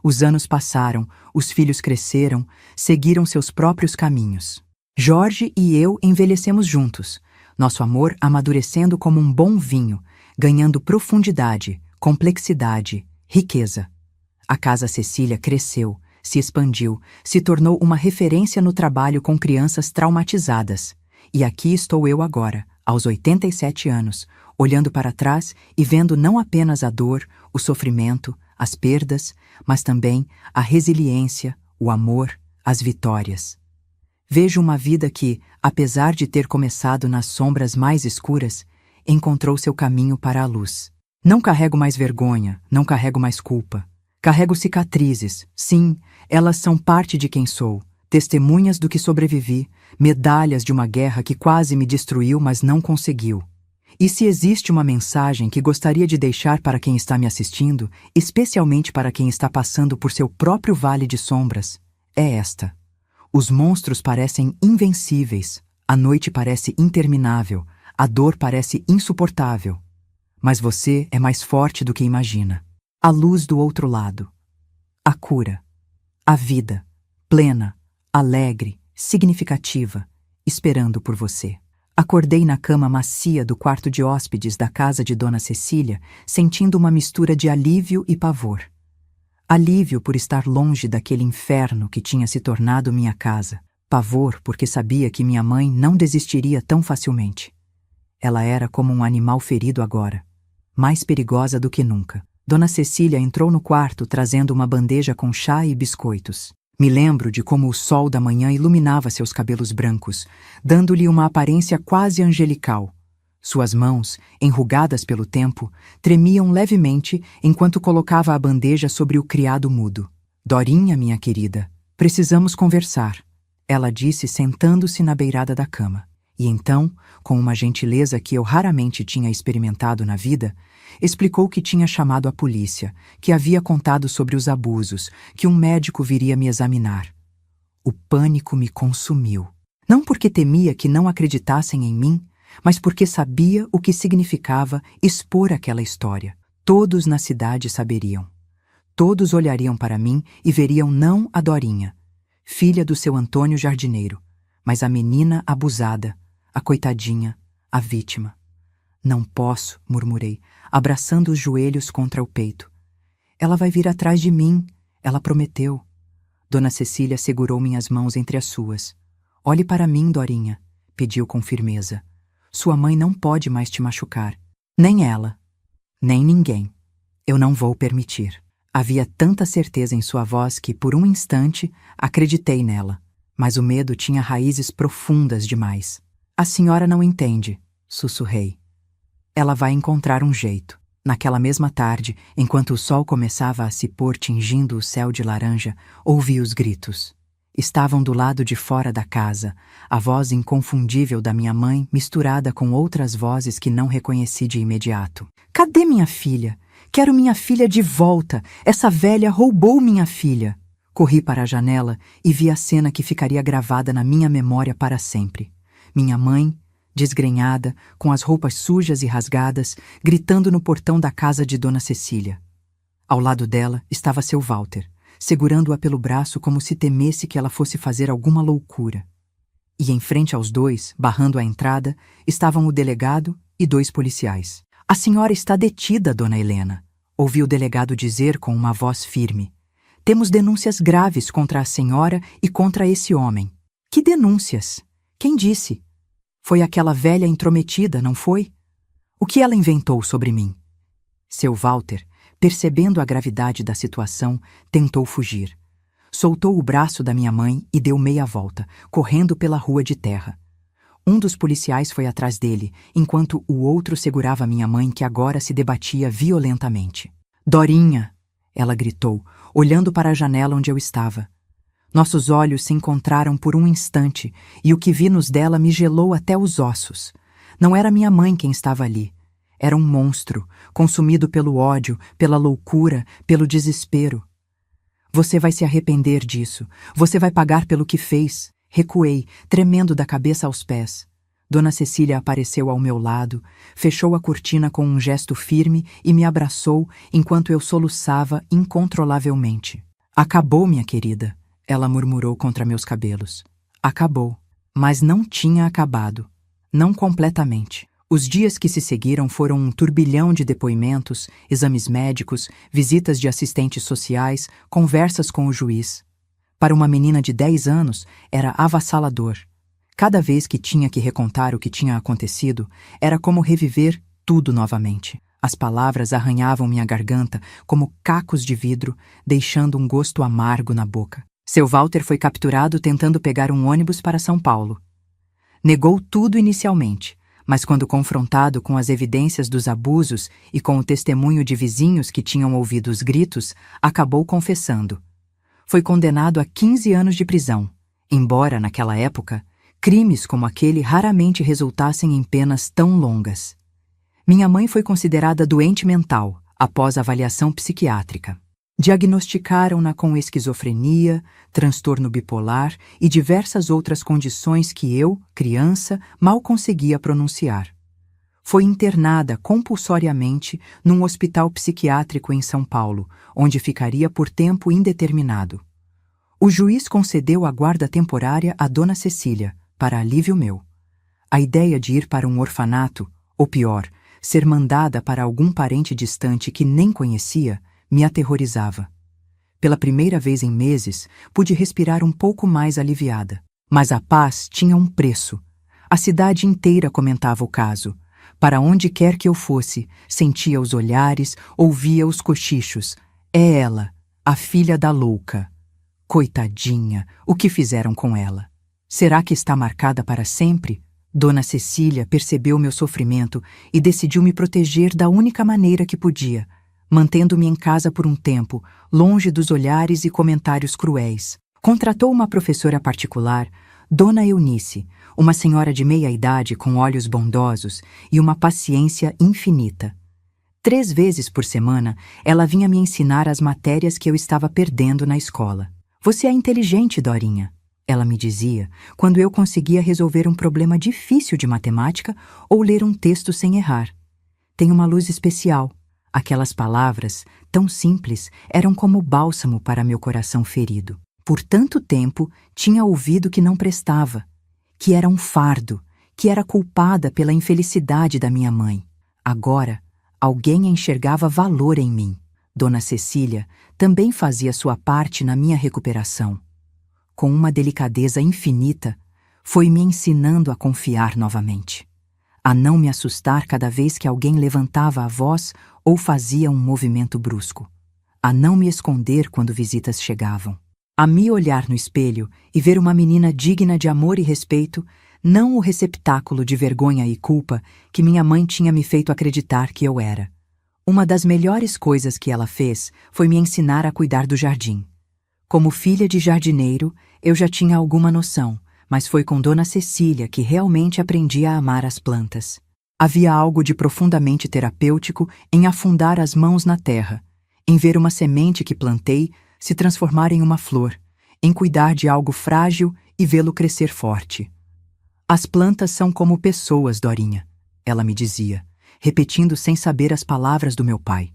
Os anos passaram, os filhos cresceram, seguiram seus próprios caminhos. Jorge e eu envelhecemos juntos, nosso amor amadurecendo como um bom vinho, ganhando profundidade, complexidade, riqueza. A Casa Cecília cresceu, se expandiu, se tornou uma referência no trabalho com crianças traumatizadas. E aqui estou eu agora, aos 87 anos, olhando para trás e vendo não apenas a dor, o sofrimento, as perdas, mas também a resiliência, o amor, as vitórias. Vejo uma vida que, apesar de ter começado nas sombras mais escuras, encontrou seu caminho para a luz. Não carrego mais vergonha, não carrego mais culpa. Carrego cicatrizes, sim, elas são parte de quem sou, testemunhas do que sobrevivi, medalhas de uma guerra que quase me destruiu, mas não conseguiu. E se existe uma mensagem que gostaria de deixar para quem está me assistindo, especialmente para quem está passando por seu próprio vale de sombras, é esta. Os monstros parecem invencíveis, a noite parece interminável, a dor parece insuportável. Mas você é mais forte do que imagina. A luz do outro lado. A cura. A vida, plena, alegre, significativa, esperando por você. Acordei na cama macia do quarto de hóspedes da casa de Dona Cecília, sentindo uma mistura de alívio e pavor. Alívio por estar longe daquele inferno que tinha se tornado minha casa. Pavor porque sabia que minha mãe não desistiria tão facilmente. Ela era como um animal ferido agora, mais perigosa do que nunca. Dona Cecília entrou no quarto trazendo uma bandeja com chá e biscoitos. Me lembro de como o sol da manhã iluminava seus cabelos brancos, dando-lhe uma aparência quase angelical. Suas mãos, enrugadas pelo tempo, tremiam levemente enquanto colocava a bandeja sobre o criado mudo. "Dorinha, minha querida, precisamos conversar", ela disse sentando-se na beirada da cama. E então, com uma gentileza que eu raramente tinha experimentado na vida, explicou que tinha chamado a polícia, que havia contado sobre os abusos, que um médico viria me examinar. O pânico me consumiu. Não porque temia que não acreditassem em mim, mas porque sabia o que significava expor aquela história. Todos na cidade saberiam. Todos olhariam para mim e veriam não a Dorinha, filha do seu Antônio jardineiro, mas a menina abusada, a coitadinha, a vítima. "Não posso", murmurei, abraçando os joelhos contra o peito. "Ela vai vir atrás de mim", ela prometeu. Dona Cecília segurou minhas mãos entre as suas. "Olhe para mim, Dorinha", pediu com firmeza. "Sua mãe não pode mais te machucar. Nem ela. Nem ninguém. Eu não vou permitir." Havia tanta certeza em sua voz que, por um instante, acreditei nela. Mas o medo tinha raízes profundas demais. "A senhora não entende", sussurrei. "Ela vai encontrar um jeito." Naquela mesma tarde, enquanto o sol começava a se pôr tingindo o céu de laranja, ouvi os gritos. Estavam do lado de fora da casa, a voz inconfundível da minha mãe misturada com outras vozes que não reconheci de imediato. "Cadê minha filha? Quero minha filha de volta! Essa velha roubou minha filha!" Corri para a janela e vi a cena que ficaria gravada na minha memória para sempre. Minha mãe, desgrenhada, com as roupas sujas e rasgadas, gritando no portão da casa de Dona Cecília. Ao lado dela estava seu Walter, segurando-a pelo braço como se temesse que ela fosse fazer alguma loucura. E em frente aos dois, barrando a entrada, estavam o delegado e 2 policiais. "A senhora está detida, Dona Helena", ouvi o delegado dizer com uma voz firme. "Temos denúncias graves contra a senhora e contra esse homem." "Que denúncias? Quem disse?" "Foi aquela velha intrometida, não foi? O que ela inventou sobre mim?" Seu Walter, percebendo a gravidade da situação, tentou fugir. Soltou o braço da minha mãe e deu meia volta, correndo pela rua de terra. Um dos policiais foi atrás dele, enquanto o outro segurava minha mãe, que agora se debatia violentamente. "Dorinha!" ela gritou, olhando para a janela onde eu estava. Nossos olhos se encontraram por um instante e o que vi nos dela me gelou até os ossos. Não era minha mãe quem estava ali. Era um monstro, consumido pelo ódio, pela loucura, pelo desespero. "Você vai se arrepender disso. Você vai pagar pelo que fez." Recuei, tremendo da cabeça aos pés. Dona Cecília apareceu ao meu lado, fechou a cortina com um gesto firme e me abraçou enquanto eu soluçava incontrolavelmente. "Acabou, minha querida", ela murmurou contra meus cabelos. Acabou. Mas não tinha acabado. Não completamente. Os dias que se seguiram foram um turbilhão de depoimentos, exames médicos, visitas de assistentes sociais, conversas com o juiz. Para uma menina de 10 anos, era avassalador. Cada vez que tinha que recontar o que tinha acontecido, era como reviver tudo novamente. As palavras arranhavam minha garganta como cacos de vidro, deixando um gosto amargo na boca. Seu Walter foi capturado tentando pegar um ônibus para São Paulo. Negou tudo inicialmente, mas quando confrontado com as evidências dos abusos e com o testemunho de vizinhos que tinham ouvido os gritos, acabou confessando. Foi condenado a 15 anos de prisão, embora, naquela época, crimes como aquele raramente resultassem em penas tão longas. Minha mãe foi considerada doente mental após avaliação psiquiátrica. Diagnosticaram-na com esquizofrenia, transtorno bipolar e diversas outras condições que eu, criança, mal conseguia pronunciar. Foi internada compulsoriamente num hospital psiquiátrico em São Paulo, onde ficaria por tempo indeterminado. O juiz concedeu a guarda temporária a Dona Cecília, para alívio meu. A ideia de ir para um orfanato, ou pior, ser mandada para algum parente distante que nem conhecia, me aterrorizava. Pela primeira vez em meses, pude respirar um pouco mais aliviada. Mas a paz tinha um preço. A cidade inteira comentava o caso. Para onde quer que eu fosse, sentia os olhares, ouvia os cochichos. É ela, a filha da louca. Coitadinha, o que fizeram com ela? Será que está marcada para sempre? Dona Cecília percebeu meu sofrimento e decidiu me proteger da única maneira que podia, mantendo-me em casa por um tempo, longe dos olhares e comentários cruéis. Contratou uma professora particular, Dona Eunice, uma senhora de meia idade com olhos bondosos e uma paciência infinita. 3 vezes por semana, ela vinha me ensinar as matérias que eu estava perdendo na escola. Você é inteligente, Dorinha, ela me dizia, quando eu conseguia resolver um problema difícil de matemática ou ler um texto sem errar. Tem uma luz especial. Aquelas palavras, tão simples, eram como bálsamo para meu coração ferido. Por tanto tempo, tinha ouvido que não prestava, que era um fardo, que era culpada pela infelicidade da minha mãe. Agora, alguém enxergava valor em mim. Dona Cecília também fazia sua parte na minha recuperação. Com uma delicadeza infinita, foi me ensinando a confiar novamente, a não me assustar cada vez que alguém levantava a voz ou fazia um movimento brusco, a não me esconder quando visitas chegavam, a me olhar no espelho e ver uma menina digna de amor e respeito, não o receptáculo de vergonha e culpa que minha mãe tinha me feito acreditar que eu era. Uma das melhores coisas que ela fez foi me ensinar a cuidar do jardim. Como filha de jardineiro, eu já tinha alguma noção, mas foi com Dona Cecília que realmente aprendi a amar as plantas. Havia algo de profundamente terapêutico em afundar as mãos na terra, em ver uma semente que plantei se transformar em uma flor, em cuidar de algo frágil e vê-lo crescer forte. As plantas são como pessoas, Dorinha, ela me dizia, repetindo sem saber as palavras do meu pai.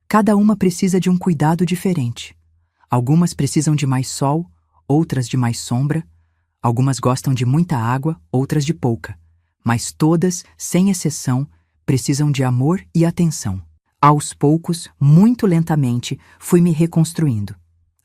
Cada uma precisa de um cuidado diferente. Algumas precisam de mais sol, outras de mais sombra. Algumas gostam de muita água, outras de pouca. Mas todas, sem exceção, precisam de amor e atenção. Aos poucos, muito lentamente, fui me reconstruindo.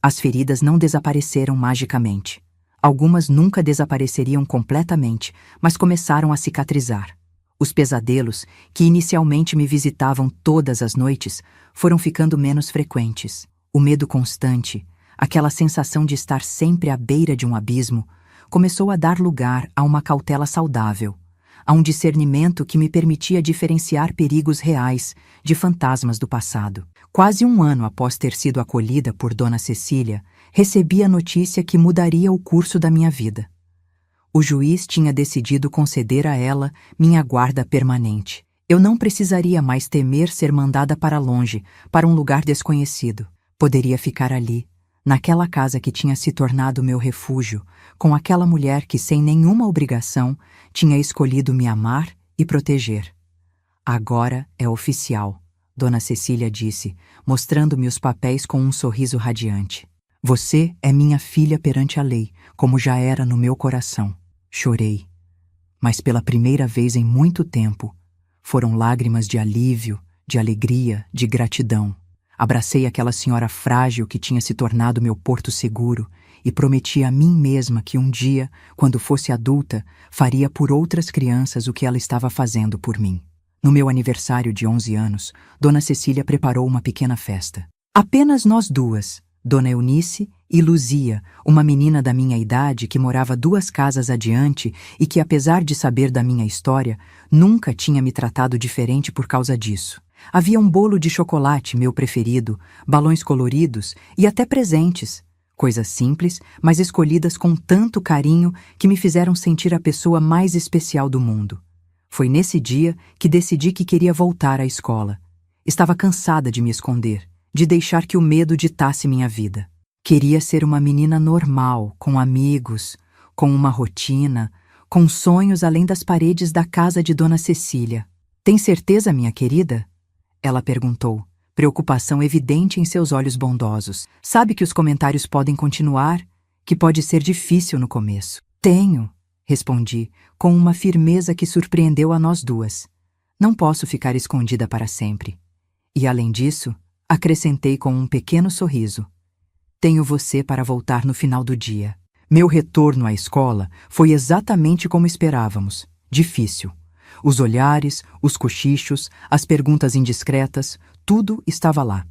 As feridas não desapareceram magicamente. Algumas nunca desapareceriam completamente, mas começaram a cicatrizar. Os pesadelos, que inicialmente me visitavam todas as noites, foram ficando menos frequentes. O medo constante, aquela sensação de estar sempre à beira de um abismo, começou a dar lugar a uma cautela saudável, a um discernimento que me permitia diferenciar perigos reais de fantasmas do passado. Quase um ano após ter sido acolhida por Dona Cecília, recebi a notícia que mudaria o curso da minha vida. O juiz tinha decidido conceder a ela minha guarda permanente. Eu não precisaria mais temer ser mandada para longe, para um lugar desconhecido. Poderia ficar ali, naquela casa que tinha se tornado meu refúgio, com aquela mulher que, sem nenhuma obrigação, tinha escolhido me amar e proteger. Agora é oficial, Dona Cecília disse, mostrando-me os papéis com um sorriso radiante. Você é minha filha perante a lei, como já era no meu coração. Chorei. mas pela primeira vez em muito tempo, foram lágrimas de alívio, de alegria, de gratidão. Abracei aquela senhora frágil que tinha se tornado meu porto seguro e prometi a mim mesma que um dia, quando fosse adulta, faria por outras crianças o que ela estava fazendo por mim. No meu aniversário de 11 anos, Dona Cecília preparou uma pequena festa. Apenas nós duas, Dona Eunice e Luzia, uma menina da minha idade que morava 2 casas adiante e que, apesar de saber da minha história, nunca tinha me tratado diferente por causa disso. Havia um bolo de chocolate, meu preferido, balões coloridos e até presentes. Coisas simples, mas escolhidas com tanto carinho que me fizeram sentir a pessoa mais especial do mundo. Foi nesse dia que decidi que queria voltar à escola. Estava cansada de me esconder, de deixar que o medo ditasse minha vida. Queria ser uma menina normal, com amigos, com uma rotina, com sonhos além das paredes da casa de Dona Cecília. Tem certeza, minha querida? Ela perguntou, preocupação evidente em seus olhos bondosos. Sabe que os comentários podem continuar, que pode ser difícil no começo. Tenho, respondi, com uma firmeza que surpreendeu a nós duas. Não posso ficar escondida para sempre. E além disso, acrescentei com um pequeno sorriso. Tenho você para voltar no final do dia. Meu retorno à escola foi exatamente como esperávamos, difícil. Os olhares, os cochichos, as perguntas indiscretas, tudo estava lá.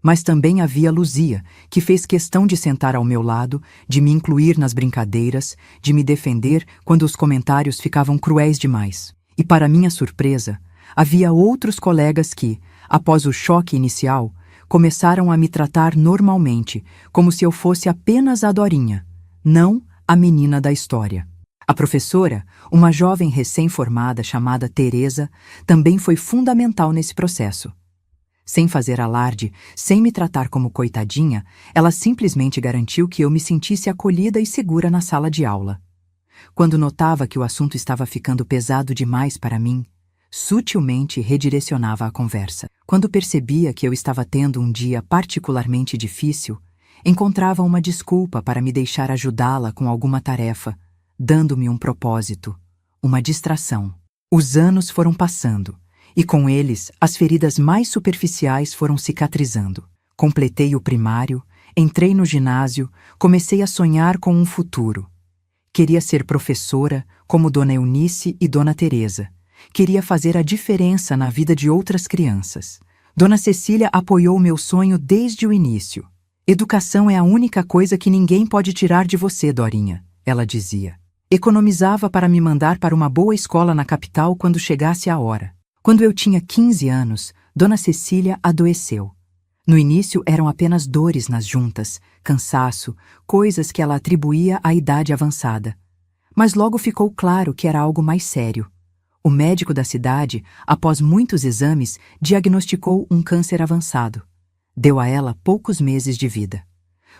Mas também havia Luzia, que fez questão de sentar ao meu lado, de me incluir nas brincadeiras, de me defender quando os comentários ficavam cruéis demais. E para minha surpresa, havia outros colegas que, após o choque inicial, começaram a me tratar normalmente, como se eu fosse apenas a Dorinha, não a menina da história. A professora, uma jovem recém-formada chamada Teresa, também foi fundamental nesse processo. Sem fazer alarde, sem me tratar como coitadinha, ela simplesmente garantiu que eu me sentisse acolhida e segura na sala de aula. Quando notava que o assunto estava ficando pesado demais para mim, sutilmente redirecionava a conversa. Quando percebia que eu estava tendo um dia particularmente difícil, encontrava uma desculpa para me deixar ajudá-la com alguma tarefa, dando-me um propósito, uma distração. Os anos foram passando, e com eles as feridas mais superficiais foram cicatrizando. Completei o primário, entrei no ginásio, comecei a sonhar com um futuro. Queria ser professora, como Dona Eunice e Dona Teresa. Queria fazer a diferença na vida de outras crianças. Dona Cecília apoiou meu sonho desde o início. Educação é a única coisa que ninguém pode tirar de você, Dorinha, ela dizia. Economizava para me mandar para uma boa escola na capital quando chegasse a hora. Quando eu tinha 15 anos, Dona Cecília adoeceu. No início eram apenas dores nas juntas, cansaço, coisas que ela atribuía à idade avançada. Mas logo ficou claro que era algo mais sério. O médico da cidade, após muitos exames, diagnosticou um câncer avançado. Deu a ela poucos meses de vida.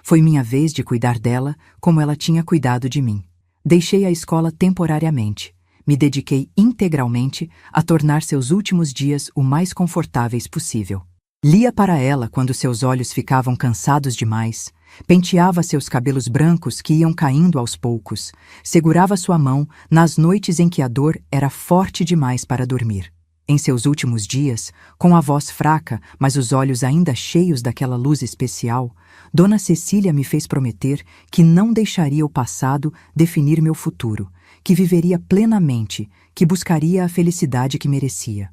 Foi minha vez de cuidar dela como ela tinha cuidado de mim. Deixei a escola temporariamente. Me dediquei integralmente a tornar seus últimos dias o mais confortáveis possível. Lia para ela quando seus olhos ficavam cansados demais, penteava seus cabelos brancos que iam caindo aos poucos, segurava sua mão nas noites em que a dor era forte demais para dormir. Em seus últimos dias, com a voz fraca, mas os olhos ainda cheios daquela luz especial, Dona Cecília me fez prometer que não deixaria o passado definir meu futuro, que viveria plenamente, que buscaria a felicidade que merecia.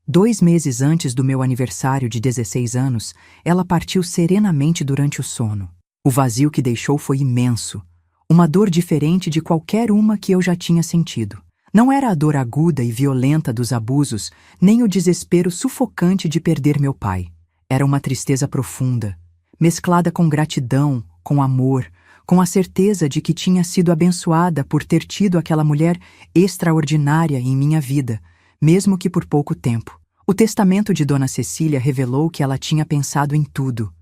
2 meses antes do meu aniversário de 16 anos, ela partiu serenamente durante o sono. O vazio que deixou foi imenso, uma dor diferente de qualquer uma que eu já tinha sentido. Não era a dor aguda e violenta dos abusos, nem o desespero sufocante de perder meu pai. Era uma tristeza profunda, mesclada com gratidão, com amor, com a certeza de que tinha sido abençoada por ter tido aquela mulher extraordinária em minha vida, mesmo que por pouco tempo. O testamento de Dona Cecília revelou que ela tinha pensado em tudo.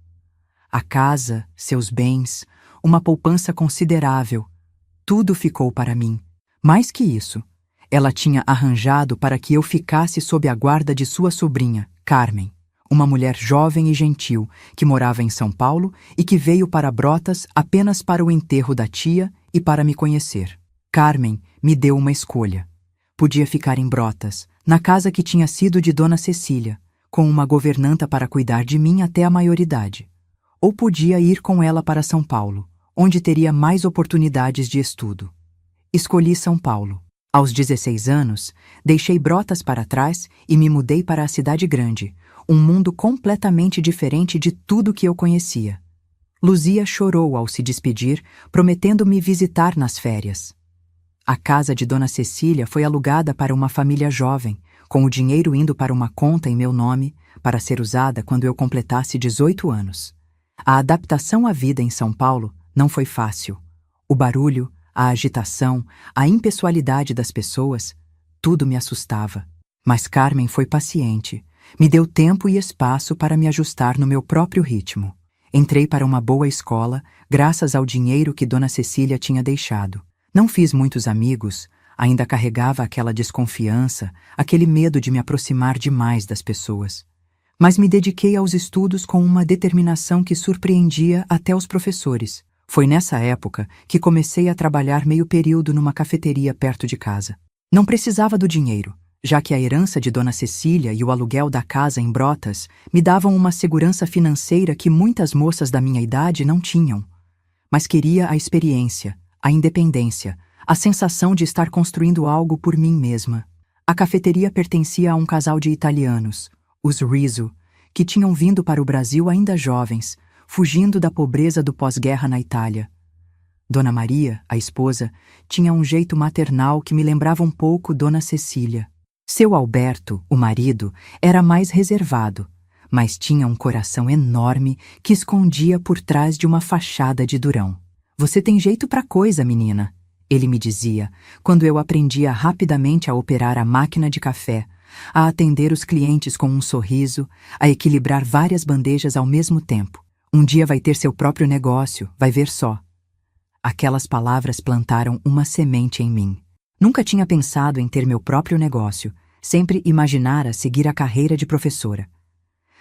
A casa, seus bens, uma poupança considerável. Tudo ficou para mim. Mais que isso, ela tinha arranjado para que eu ficasse sob a guarda de sua sobrinha, Carmen, uma mulher jovem e gentil que morava em São Paulo e que veio para Brotas apenas para o enterro da tia e para me conhecer. Carmen me deu uma escolha. Podia ficar em Brotas, na casa que tinha sido de Dona Cecília, com uma governanta para cuidar de mim até a maioridade. Ou podia ir com ela para São Paulo, onde teria mais oportunidades de estudo. Escolhi São Paulo. Aos 16 anos, deixei Brotas para trás e me mudei para a cidade grande, um mundo completamente diferente de tudo que eu conhecia. Luzia chorou ao se despedir, prometendo me visitar nas férias. A casa de Dona Cecília foi alugada para uma família jovem, com o dinheiro indo para uma conta em meu nome, para ser usada quando eu completasse 18 anos. A adaptação à vida em São Paulo não foi fácil. O barulho, a agitação, a impessoalidade das pessoas, tudo me assustava. Mas Carmen foi paciente, me deu tempo e espaço para me ajustar no meu próprio ritmo. Entrei para uma boa escola, graças ao dinheiro que Dona Cecília tinha deixado. Não fiz muitos amigos, ainda carregava aquela desconfiança, aquele medo de me aproximar demais das pessoas. Mas me dediquei aos estudos com uma determinação que surpreendia até os professores. Foi nessa época que comecei a trabalhar meio período numa cafeteria perto de casa. Não precisava do dinheiro, já que a herança de Dona Cecília e o aluguel da casa em Brotas me davam uma segurança financeira que muitas moças da minha idade não tinham. Mas queria a experiência, a independência, a sensação de estar construindo algo por mim mesma. A cafeteria pertencia a um casal de italianos, os Rizzo, que tinham vindo para o Brasil ainda jovens, fugindo da pobreza do pós-guerra na Itália. Dona Maria, a esposa, tinha um jeito maternal que me lembrava um pouco Dona Cecília. Seu Alberto, o marido, era mais reservado, mas tinha um coração enorme que escondia por trás de uma fachada de durão. "Você tem jeito pra coisa, menina", ele me dizia, quando eu aprendia rapidamente a operar a máquina de café, a atender os clientes com um sorriso, a equilibrar várias bandejas ao mesmo tempo. "Um dia vai ter seu próprio negócio, vai ver só." Aquelas palavras plantaram uma semente em mim. Nunca tinha pensado em ter meu próprio negócio, sempre imaginara seguir a carreira de professora.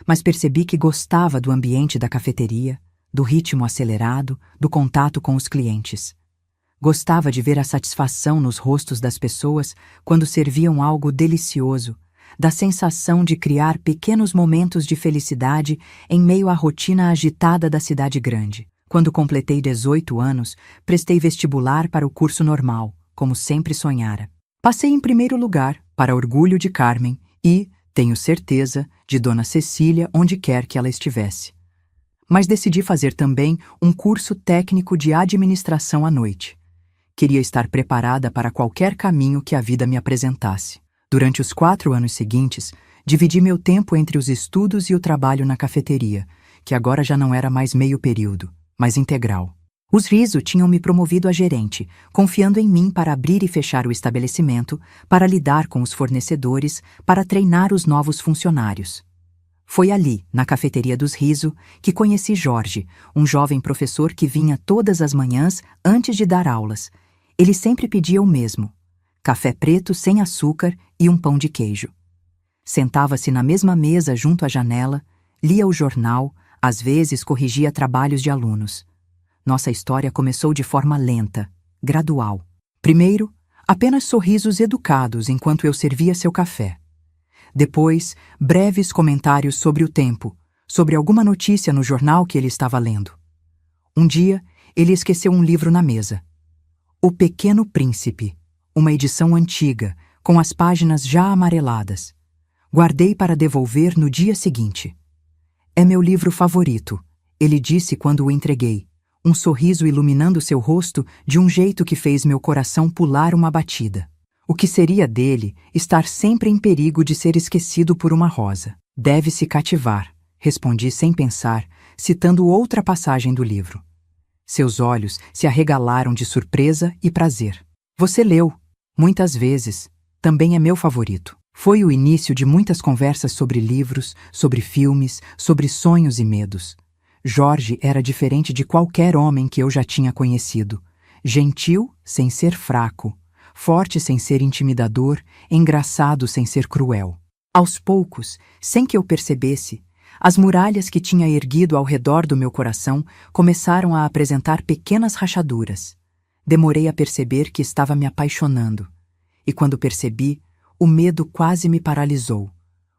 Mas percebi que gostava do ambiente da cafeteria, do ritmo acelerado, do contato com os clientes. Gostava de ver a satisfação nos rostos das pessoas quando serviam algo delicioso, da sensação de criar pequenos momentos de felicidade em meio à rotina agitada da cidade grande. Quando completei 18 anos, prestei vestibular para o curso normal, como sempre sonhara. Passei em primeiro lugar, para orgulho de Carmen e, tenho certeza, de Dona Cecília onde quer que ela estivesse. Mas decidi fazer também um curso técnico de administração à noite. Queria estar preparada para qualquer caminho que a vida me apresentasse. Durante os 4 anos seguintes, dividi meu tempo entre os estudos e o trabalho na cafeteria, que agora já não era mais meio período, mas integral. Os Rizzo tinham me promovido a gerente, confiando em mim para abrir e fechar o estabelecimento, para lidar com os fornecedores, para treinar os novos funcionários. Foi ali, na cafeteria dos Rizzo, que conheci Jorge, um jovem professor que vinha todas as manhãs antes de dar aulas. Ele sempre pedia o mesmo: café preto sem açúcar e um pão de queijo. Sentava-se na mesma mesa junto à janela, lia o jornal, às vezes corrigia trabalhos de alunos. Nossa história começou de forma lenta, gradual. Primeiro, apenas sorrisos educados enquanto eu servia seu café. Depois, breves comentários sobre o tempo, sobre alguma notícia no jornal que ele estava lendo. Um dia, ele esqueceu um livro na mesa. O Pequeno Príncipe, uma edição antiga, com as páginas já amareladas. Guardei para devolver no dia seguinte. "É meu livro favorito", ele disse quando o entreguei, um sorriso iluminando seu rosto de um jeito que fez meu coração pular uma batida. O que seria dele estar sempre em perigo de ser esquecido por uma rosa? "Deve-se cativar", respondi sem pensar, citando outra passagem do livro. Seus olhos se arregalaram de surpresa e prazer. "Você leu, muitas vezes. Também é meu favorito." Foi o início de muitas conversas sobre livros, sobre filmes, sobre sonhos e medos. Jorge era diferente de qualquer homem que eu já tinha conhecido. Gentil sem ser fraco, forte sem ser intimidador, engraçado sem ser cruel. Aos poucos, sem que eu percebesse, as muralhas que tinha erguido ao redor do meu coração começaram a apresentar pequenas rachaduras. Demorei a perceber que estava me apaixonando. E quando percebi, o medo quase me paralisou.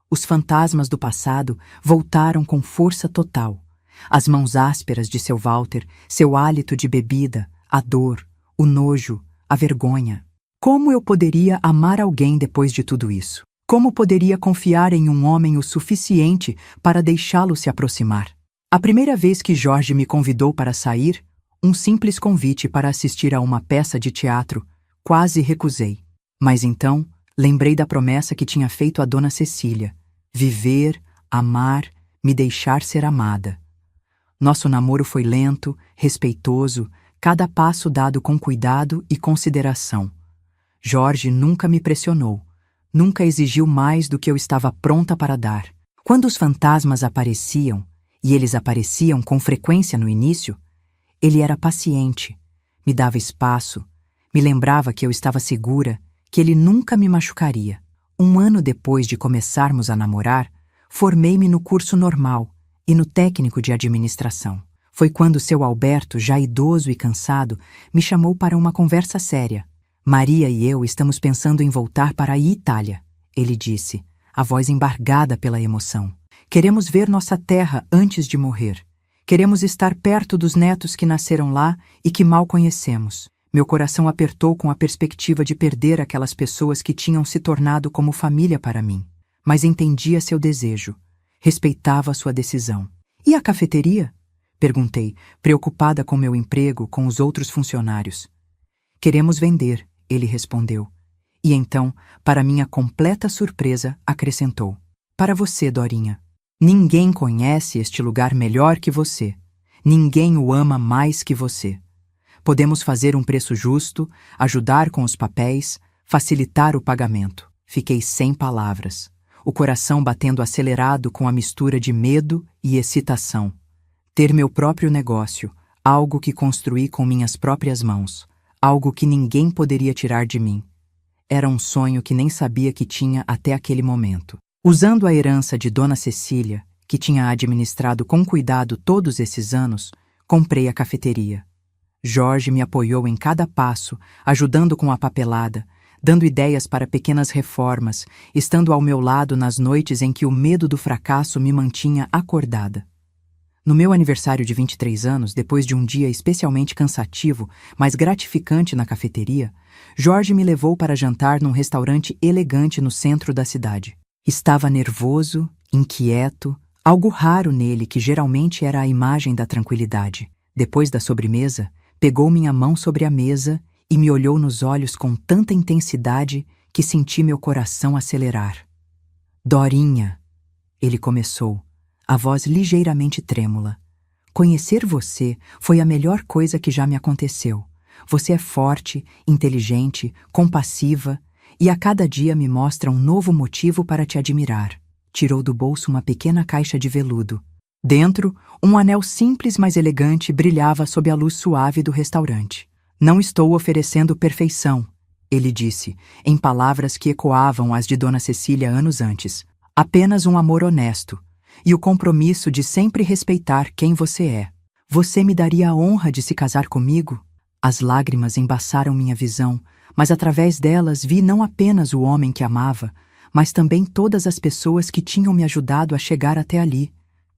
Os fantasmas do passado voltaram com força total. As mãos ásperas de seu Walter, seu hálito de bebida, a dor, o nojo, a vergonha. Como eu poderia amar alguém depois de tudo isso? Como poderia confiar em um homem o suficiente para deixá-lo se aproximar? A primeira vez que Jorge me convidou para sair, um simples convite para assistir a uma peça de teatro, quase recusei. Mas então, lembrei da promessa que tinha feito a Dona Cecília: viver, amar, me deixar ser amada. Nosso namoro foi lento, respeitoso, cada passo dado com cuidado e consideração. Jorge nunca me pressionou, nunca exigiu mais do que eu estava pronta para dar. Quando os fantasmas apareciam, e eles apareciam com frequência no início, ele era paciente, me dava espaço, me lembrava que eu estava segura, que ele nunca me machucaria. 1 ano depois de começarmos a namorar, formei-me no curso normal e no técnico de administração. Foi quando seu Alberto, já idoso e cansado, me chamou para uma conversa séria. Maria e eu estamos pensando em voltar para a Itália, ele disse, a voz embargada pela emoção. Queremos ver nossa terra antes de morrer. Queremos estar perto dos netos que nasceram lá e que mal conhecemos. Meu coração apertou com a perspectiva de perder aquelas pessoas que tinham se tornado como família para mim. Mas entendia seu desejo. Respeitava sua decisão. E a cafeteria? Perguntei, preocupada com meu emprego, com os outros funcionários. Queremos vender, ele respondeu. E então, para minha completa surpresa, acrescentou. Para você, Dorinha. Ninguém conhece este lugar melhor que você. Ninguém o ama mais que você. Podemos fazer um preço justo, ajudar com os papéis, facilitar o pagamento. Fiquei sem palavras, o coração batendo acelerado com a mistura de medo e excitação. Ter meu próprio negócio, algo que construí com minhas próprias mãos, algo que ninguém poderia tirar de mim. Era um sonho que nem sabia que tinha até aquele momento. Usando a herança de Dona Cecília, que tinha administrado com cuidado todos esses anos, comprei a cafeteria. Jorge me apoiou em cada passo, ajudando com a papelada, dando ideias para pequenas reformas, estando ao meu lado nas noites em que o medo do fracasso me mantinha acordada. No meu aniversário de 23 anos, depois de um dia especialmente cansativo, mas gratificante na cafeteria, Jorge me levou para jantar num restaurante elegante no centro da cidade. Estava nervoso, inquieto, algo raro nele que geralmente era a imagem da tranquilidade. Depois da sobremesa, pegou minha mão sobre a mesa e me olhou nos olhos com tanta intensidade que senti meu coração acelerar. Dorinha, ele começou, a voz ligeiramente trêmula. Conhecer você foi a melhor coisa que já me aconteceu. Você é forte, inteligente, compassiva, e a cada dia me mostra um novo motivo para te admirar. Tirou do bolso uma pequena caixa de veludo. Dentro, um anel simples mas elegante brilhava sob a luz suave do restaurante. Não estou oferecendo perfeição, ele disse, em palavras que ecoavam as de Dona Cecília anos antes. Apenas um amor honesto, e o compromisso de sempre respeitar quem você é. Você me daria a honra de se casar comigo? As lágrimas embaçaram minha visão, mas através delas vi não apenas o homem que amava, mas também todas as pessoas que tinham me ajudado a chegar até ali.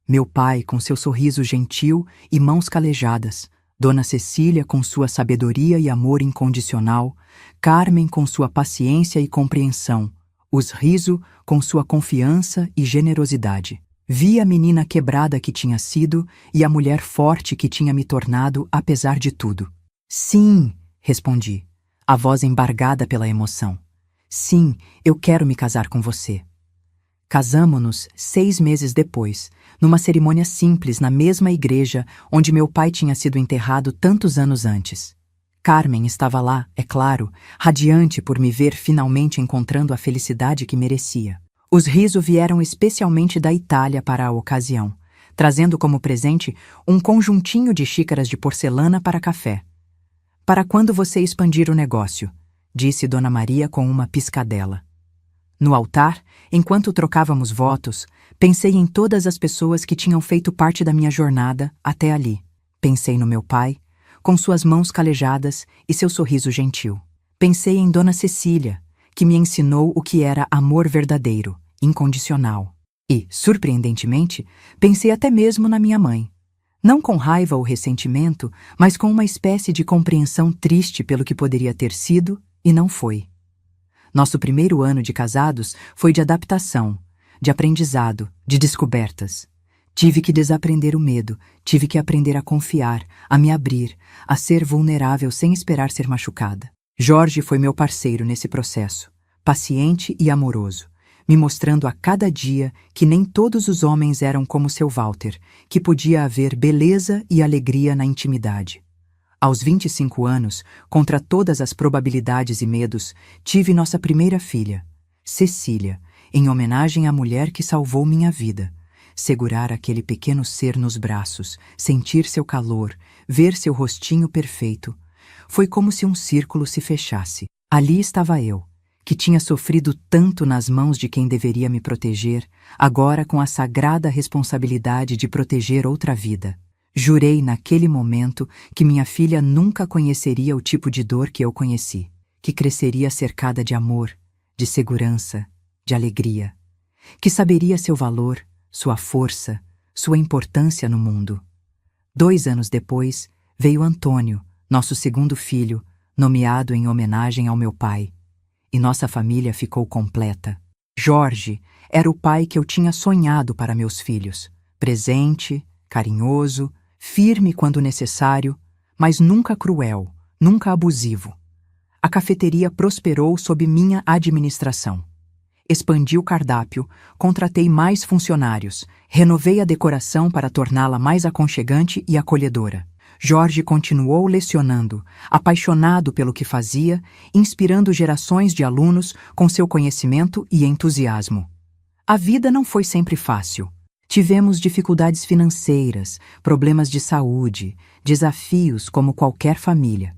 Meu pai, com seu sorriso gentil e mãos calejadas, Dona Cecília com sua sabedoria e amor incondicional, Carmen com sua paciência e compreensão, os Riso com sua confiança e generosidade. Vi a menina quebrada que tinha sido e a mulher forte que tinha me tornado apesar de tudo. Sim, respondi, a voz embargada pela emoção. Sim, eu quero me casar com você. Casamo-nos 6 meses depois, numa cerimônia simples na mesma igreja onde meu pai tinha sido enterrado tantos anos antes. Carmen estava lá, é claro, radiante por me ver finalmente encontrando a felicidade que merecia. Os Riso vieram especialmente da Itália para a ocasião, trazendo como presente um conjuntinho de xícaras de porcelana para café. Para quando você expandir o negócio? Disse Dona Maria com uma piscadela. No altar, enquanto trocávamos votos, pensei em todas as pessoas que tinham feito parte da minha jornada até ali. Pensei no meu pai, com suas mãos calejadas e seu sorriso gentil. Pensei em Dona Cecília, que me ensinou o que era amor verdadeiro, incondicional. E, surpreendentemente, pensei até mesmo na minha mãe. Não com raiva ou ressentimento, mas com uma espécie de compreensão triste pelo que poderia ter sido e não foi. Nosso primeiro ano de casados foi de adaptação, de aprendizado, de descobertas. Tive que desaprender o medo, tive que aprender a confiar, a me abrir, a ser vulnerável sem esperar ser machucada. Jorge foi meu parceiro nesse processo, paciente e amoroso, me mostrando a cada dia que nem todos os homens eram como seu Walter, que podia haver beleza e alegria na intimidade. Aos 25 anos, contra todas as probabilidades e medos, tive nossa primeira filha, Cecília, em homenagem à mulher que salvou minha vida. Segurar aquele pequeno ser nos braços, sentir seu calor, ver seu rostinho perfeito. Foi como se um círculo se fechasse. Ali estava eu, que tinha sofrido tanto nas mãos de quem deveria me proteger, agora com a sagrada responsabilidade de proteger outra vida. Jurei naquele momento que minha filha nunca conheceria o tipo de dor que eu conheci, que cresceria cercada de amor, de segurança, de alegria, que saberia seu valor, sua força, sua importância no mundo. 2 anos depois, veio Antônio, nosso segundo filho, nomeado em homenagem ao meu pai, e nossa família ficou completa. Jorge era o pai que eu tinha sonhado para meus filhos, presente, carinhoso, firme quando necessário, mas nunca cruel, nunca abusivo. A cafeteria prosperou sob minha administração. Expandi o cardápio, contratei mais funcionários, renovei a decoração para torná-la mais aconchegante e acolhedora. Jorge continuou lecionando, apaixonado pelo que fazia, inspirando gerações de alunos com seu conhecimento e entusiasmo. A vida não foi sempre fácil. Tivemos dificuldades financeiras, problemas de saúde, desafios como qualquer família.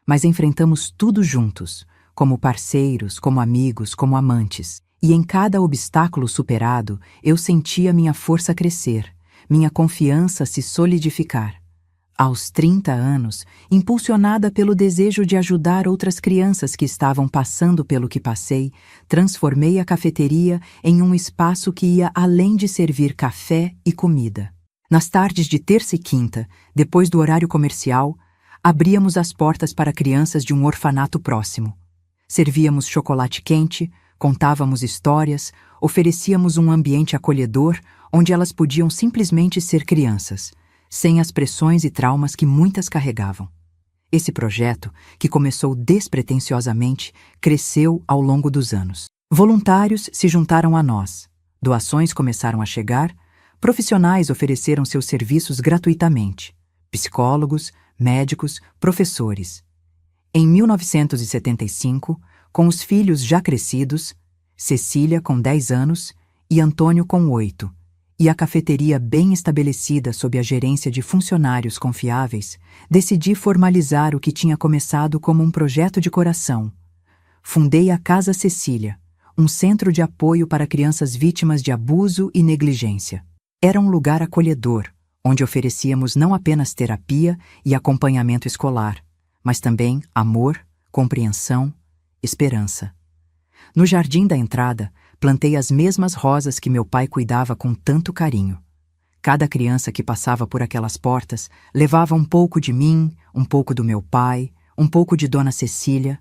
Mas enfrentamos tudo juntos, como parceiros, como amigos, como amantes. E em cada obstáculo superado, eu sentia minha força crescer, minha confiança se solidificar. Aos 30 anos, impulsionada pelo desejo de ajudar outras crianças que estavam passando pelo que passei, transformei a cafeteria em um espaço que ia além de servir café e comida. Nas tardes de terça e quinta, depois do horário comercial, abríamos as portas para crianças de um orfanato próximo. Servíamos chocolate quente, contávamos histórias, oferecíamos um ambiente acolhedor onde elas podiam simplesmente ser crianças, sem as pressões e traumas que muitas carregavam. Esse projeto, que começou despretensiosamente, cresceu ao longo dos anos. Voluntários se juntaram a nós, doações começaram a chegar, profissionais ofereceram seus serviços gratuitamente, psicólogos, médicos, professores. Em 1975, com os filhos já crescidos, Cecília com 10 anos e Antônio com 8, e a cafeteria bem estabelecida sob a gerência de funcionários confiáveis, decidi formalizar o que tinha começado como um projeto de coração. Fundei a Casa Cecília, um centro de apoio para crianças vítimas de abuso e negligência. Era um lugar acolhedor, onde oferecíamos não apenas terapia e acompanhamento escolar, mas também amor, compreensão, esperança. No jardim da entrada, plantei as mesmas rosas que meu pai cuidava com tanto carinho. Cada criança que passava por aquelas portas levava um pouco de mim, um pouco do meu pai, um pouco de Dona Cecília,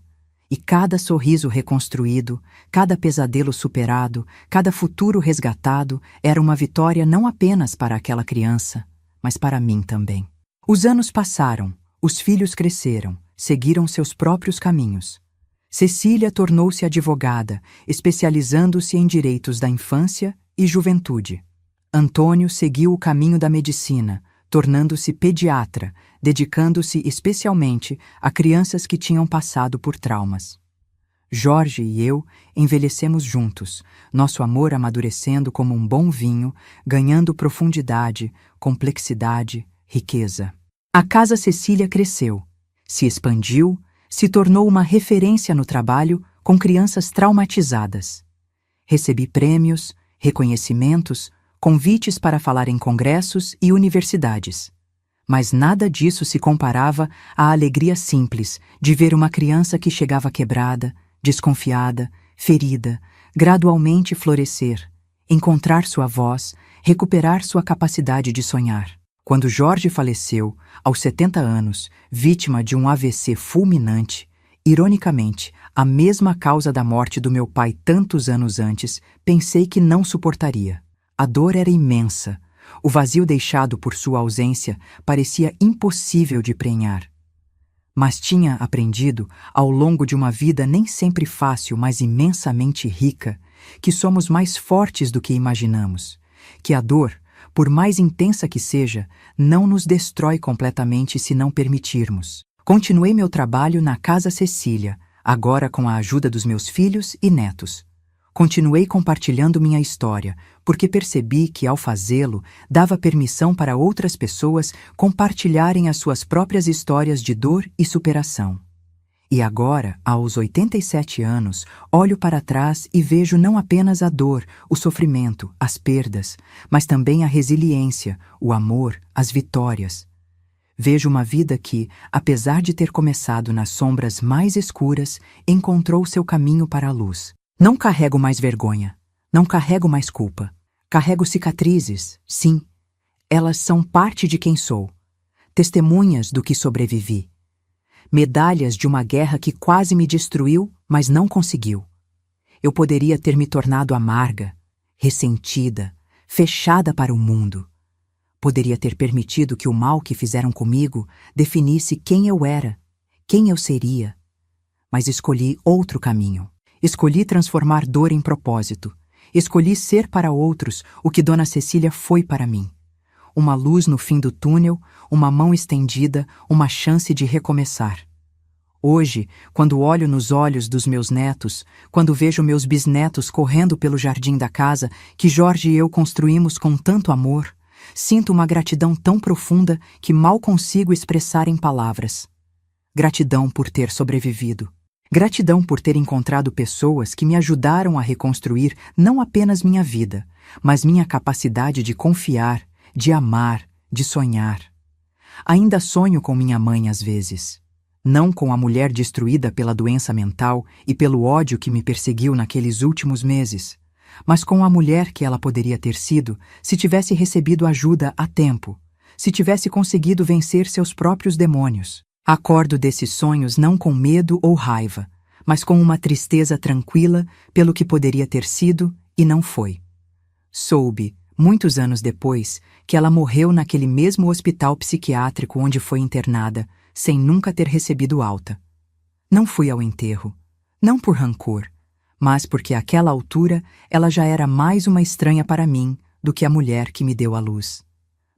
e cada sorriso reconstruído, cada pesadelo superado, cada futuro resgatado era uma vitória não apenas para aquela criança, mas para mim também. Os anos passaram, os filhos cresceram, seguiram seus próprios caminhos. Cecília tornou-se advogada, especializando-se em direitos da infância e juventude. Antônio seguiu o caminho da medicina, tornando-se pediatra, dedicando-se especialmente a crianças que tinham passado por traumas. Jorge e eu envelhecemos juntos, nosso amor amadurecendo como um bom vinho, ganhando profundidade, complexidade, riqueza. A Casa Cecília cresceu, se expandiu, se tornou uma referência no trabalho com crianças traumatizadas. Recebi prêmios, reconhecimentos, convites para falar em congressos e universidades. Mas nada disso se comparava à alegria simples de ver uma criança que chegava quebrada, desconfiada, ferida, gradualmente florescer, encontrar sua voz, recuperar sua capacidade de sonhar. Quando Jorge faleceu, aos 70 anos, vítima de um AVC fulminante, ironicamente, a mesma causa da morte do meu pai tantos anos antes, pensei que não suportaria. A dor era imensa. O vazio deixado por sua ausência parecia impossível de prenhar. Mas tinha aprendido, ao longo de uma vida nem sempre fácil, mas imensamente rica, que somos mais fortes do que imaginamos, que a dor, por mais intensa que seja, não nos destrói completamente se não permitirmos. Continuei meu trabalho na Casa Cecília, agora com a ajuda dos meus filhos e netos. Continuei compartilhando minha história, porque percebi que, ao fazê-lo, dava permissão para outras pessoas compartilharem as suas próprias histórias de dor e superação. E agora, aos 87 anos, olho para trás e vejo não apenas a dor, o sofrimento, as perdas, mas também a resiliência, o amor, as vitórias. Vejo uma vida que, apesar de ter começado nas sombras mais escuras, encontrou seu caminho para a luz. Não carrego mais vergonha, não carrego mais culpa. Carrego cicatrizes, sim. Elas são parte de quem sou, testemunhas do que sobrevivi. Medalhas de uma guerra que quase me destruiu, mas não conseguiu. Eu poderia ter me tornado amarga, ressentida, fechada para o mundo. Poderia ter permitido que o mal que fizeram comigo definisse quem eu era, quem eu seria. Mas escolhi outro caminho. Escolhi transformar dor em propósito. Escolhi ser para outros o que Dona Cecília foi para mim. Uma luz no fim do túnel, uma mão estendida, uma chance de recomeçar. Hoje, quando olho nos olhos dos meus netos, quando vejo meus bisnetos correndo pelo jardim da casa que Jorge e eu construímos com tanto amor, sinto uma gratidão tão profunda que mal consigo expressar em palavras. Gratidão por ter sobrevivido. Gratidão por ter encontrado pessoas que me ajudaram a reconstruir não apenas minha vida, mas minha capacidade de confiar, de amar, de sonhar. Ainda sonho com minha mãe às vezes. Não com a mulher destruída pela doença mental e pelo ódio que me perseguiu naqueles últimos meses, mas com a mulher que ela poderia ter sido se tivesse recebido ajuda a tempo, se tivesse conseguido vencer seus próprios demônios. Acordo desses sonhos não com medo ou raiva, mas com uma tristeza tranquila pelo que poderia ter sido e não foi. Soube, muitos anos depois, que ela morreu naquele mesmo hospital psiquiátrico onde foi internada, sem nunca ter recebido alta. Não fui ao enterro, não por rancor, mas porque àquela altura ela já era mais uma estranha para mim do que a mulher que me deu a luz.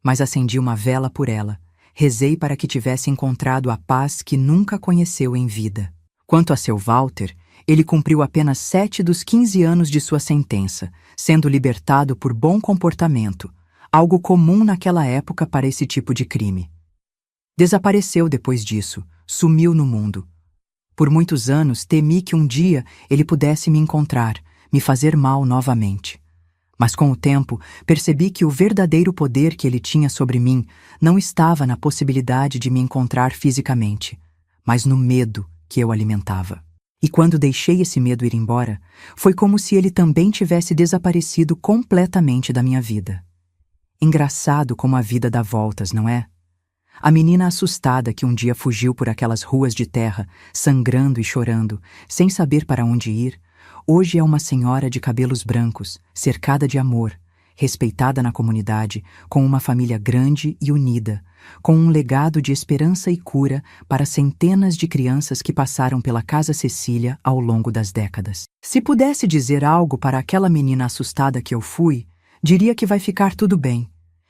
Mas acendi uma vela por ela. Rezei para que tivesse encontrado a paz que nunca conheceu em vida. Quanto a seu Walter, ele cumpriu apenas 7 dos 15 anos de sua sentença, sendo libertado por bom comportamento, algo comum naquela época para esse tipo de crime. Desapareceu depois disso, sumiu no mundo. Por muitos anos temi que um dia ele pudesse me encontrar, me fazer mal novamente. Mas com o tempo, percebi que o verdadeiro poder que ele tinha sobre mim não estava na possibilidade de me encontrar fisicamente, mas no medo que eu alimentava. E quando deixei esse medo ir embora, foi como se ele também tivesse desaparecido completamente da minha vida. Engraçado como a vida dá voltas, não é? A menina assustada que um dia fugiu por aquelas ruas de terra, sangrando e chorando, sem saber para onde ir, hoje é uma senhora de cabelos brancos, cercada de amor, respeitada na comunidade, com uma família grande e unida, com um legado de esperança e cura para centenas de crianças que passaram pela Casa Cecília ao longo das décadas. Se pudesse dizer algo para aquela menina assustada que eu fui, diria que vai ficar tudo bem,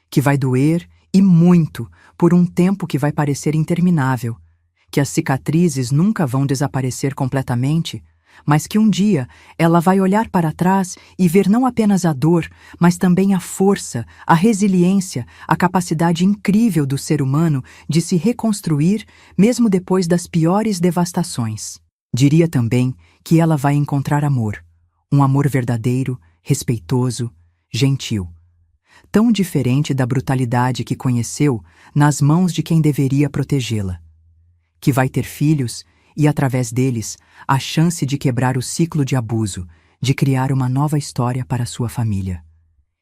que vai doer e muito por um tempo que vai parecer interminável, que as cicatrizes nunca vão desaparecer completamente, mas que um dia ela vai olhar para trás e ver não apenas a dor, mas também a força, a resiliência, a capacidade incrível do ser humano de se reconstruir mesmo depois das piores devastações. Diria também que ela vai encontrar amor, um amor verdadeiro, respeitoso, gentil. tão diferente da brutalidade que conheceu nas mãos de quem deveria protegê-la. Que vai ter filhos e, através deles, a chance de quebrar o ciclo de abuso, de criar uma nova história para sua família.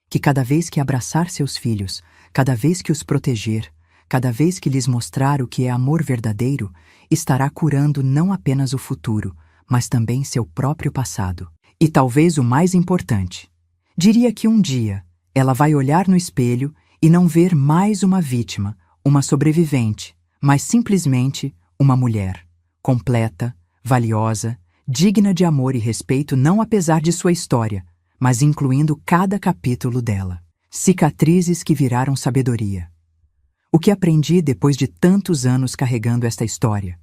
Que cada vez que abraçar seus filhos, cada vez que os proteger, cada vez que lhes mostrar o que é amor verdadeiro, estará curando não apenas o futuro, mas também seu próprio passado. E talvez o mais importante, diria que um dia ela vai olhar no espelho e não ver mais uma vítima, uma sobrevivente, mas simplesmente uma mulher, completa, valiosa, digna de amor e respeito não apesar de sua história, mas incluindo cada capítulo dela. Cicatrizes que viraram sabedoria. O que aprendi depois de tantos anos carregando esta história?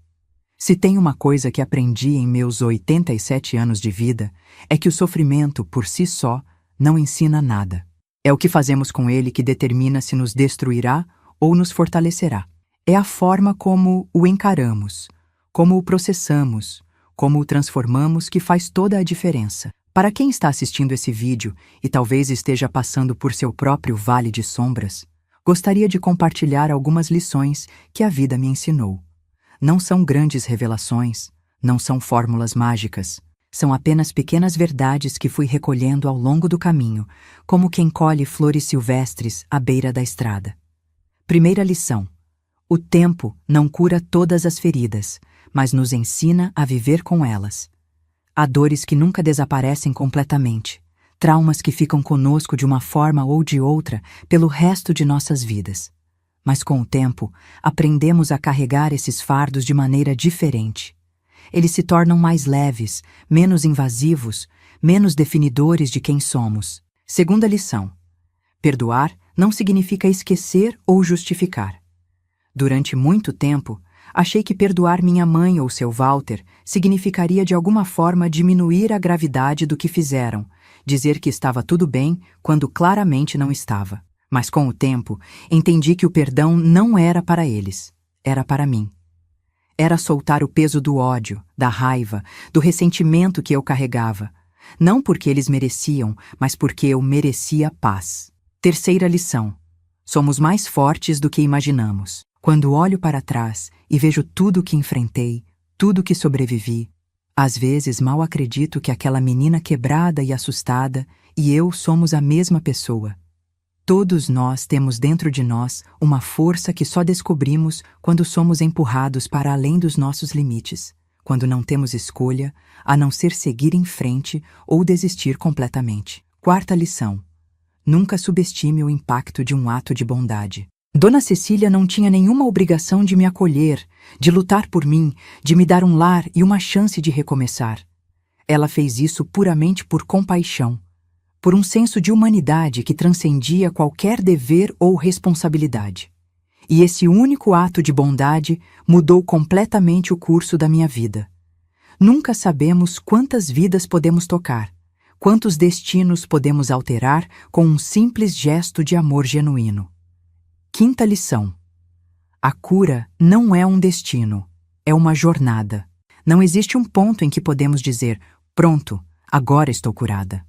Se tem uma coisa que aprendi em meus 87 anos de vida, é que o sofrimento, por si só, não ensina nada. É o que fazemos com ele que determina se nos destruirá ou nos fortalecerá. É a forma como o encaramos, como o processamos, como o transformamos que faz toda a diferença. Para quem está assistindo esse vídeo e talvez esteja passando por seu próprio vale de sombras, gostaria de compartilhar algumas lições que a vida me ensinou. Não são grandes revelações, não são fórmulas mágicas. São apenas pequenas verdades que fui recolhendo ao longo do caminho, como quem colhe flores silvestres à beira da estrada. Primeira lição: o tempo não cura todas as feridas, mas nos ensina a viver com elas. Há dores que nunca desaparecem completamente, traumas que ficam conosco de uma forma ou de outra pelo resto de nossas vidas. Mas com o tempo, aprendemos a carregar esses fardos de maneira diferente. Eles se tornam mais leves, menos invasivos, menos definidores de quem somos. Segunda lição: perdoar não significa esquecer ou justificar. Durante muito tempo, achei que perdoar minha mãe ou seu Walter significaria de alguma forma diminuir a gravidade do que fizeram, dizer que estava tudo bem quando claramente não estava. Mas com o tempo, entendi que o perdão não era para eles, era para mim. Era soltar o peso do ódio, da raiva, do ressentimento que eu carregava. Não porque eles mereciam, mas porque eu merecia paz. Terceira lição: somos mais fortes do que imaginamos. Quando olho para trás e vejo tudo o que enfrentei, tudo o que sobrevivi, às vezes mal acredito que aquela menina quebrada e assustada e eu somos a mesma pessoa. Todos nós temos dentro de nós uma força que só descobrimos quando somos empurrados para além dos nossos limites, quando não temos escolha, a não ser seguir em frente ou desistir completamente. Quarta lição: nunca subestime o impacto de um ato de bondade. Dona Cecília não tinha nenhuma obrigação de me acolher, de lutar por mim, de me dar um lar e uma chance de recomeçar. Ela fez isso puramente por compaixão, por um senso de humanidade que transcendia qualquer dever ou responsabilidade. E esse único ato de bondade mudou completamente o curso da minha vida. Nunca sabemos quantas vidas podemos tocar, quantos destinos podemos alterar com um simples gesto de amor genuíno. Quinta lição: a cura não é um destino, é uma jornada. Não existe um ponto em que podemos dizer: pronto, agora estou curada.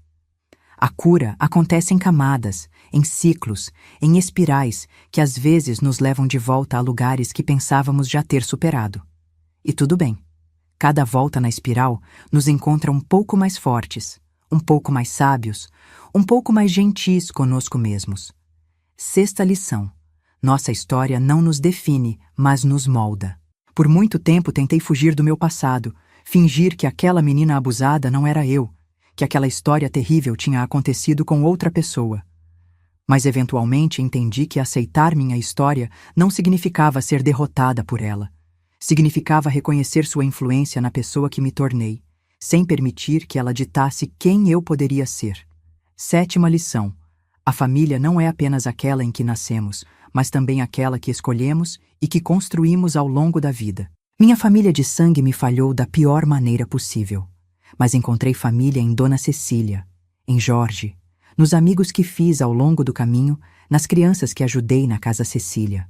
A cura acontece em camadas, em ciclos, em espirais que às vezes nos levam de volta a lugares que pensávamos já ter superado. E tudo bem. Cada volta na espiral nos encontra um pouco mais fortes, um pouco mais sábios, um pouco mais gentis conosco mesmos. Sexta lição: nossa história não nos define, mas nos molda. Por muito tempo tentei fugir do meu passado, fingir que aquela menina abusada não era eu, que aquela história terrível tinha acontecido com outra pessoa. Mas eventualmente entendi que aceitar minha história não significava ser derrotada por ela. Significava reconhecer sua influência na pessoa que me tornei, sem permitir que ela ditasse quem eu poderia ser. Sétima lição: a família não é apenas aquela em que nascemos, mas também aquela que escolhemos e que construímos ao longo da vida. Minha família de sangue me falhou da pior maneira possível. Mas encontrei família em Dona Cecília, em Jorge, nos amigos que fiz ao longo do caminho, nas crianças que ajudei na Casa Cecília.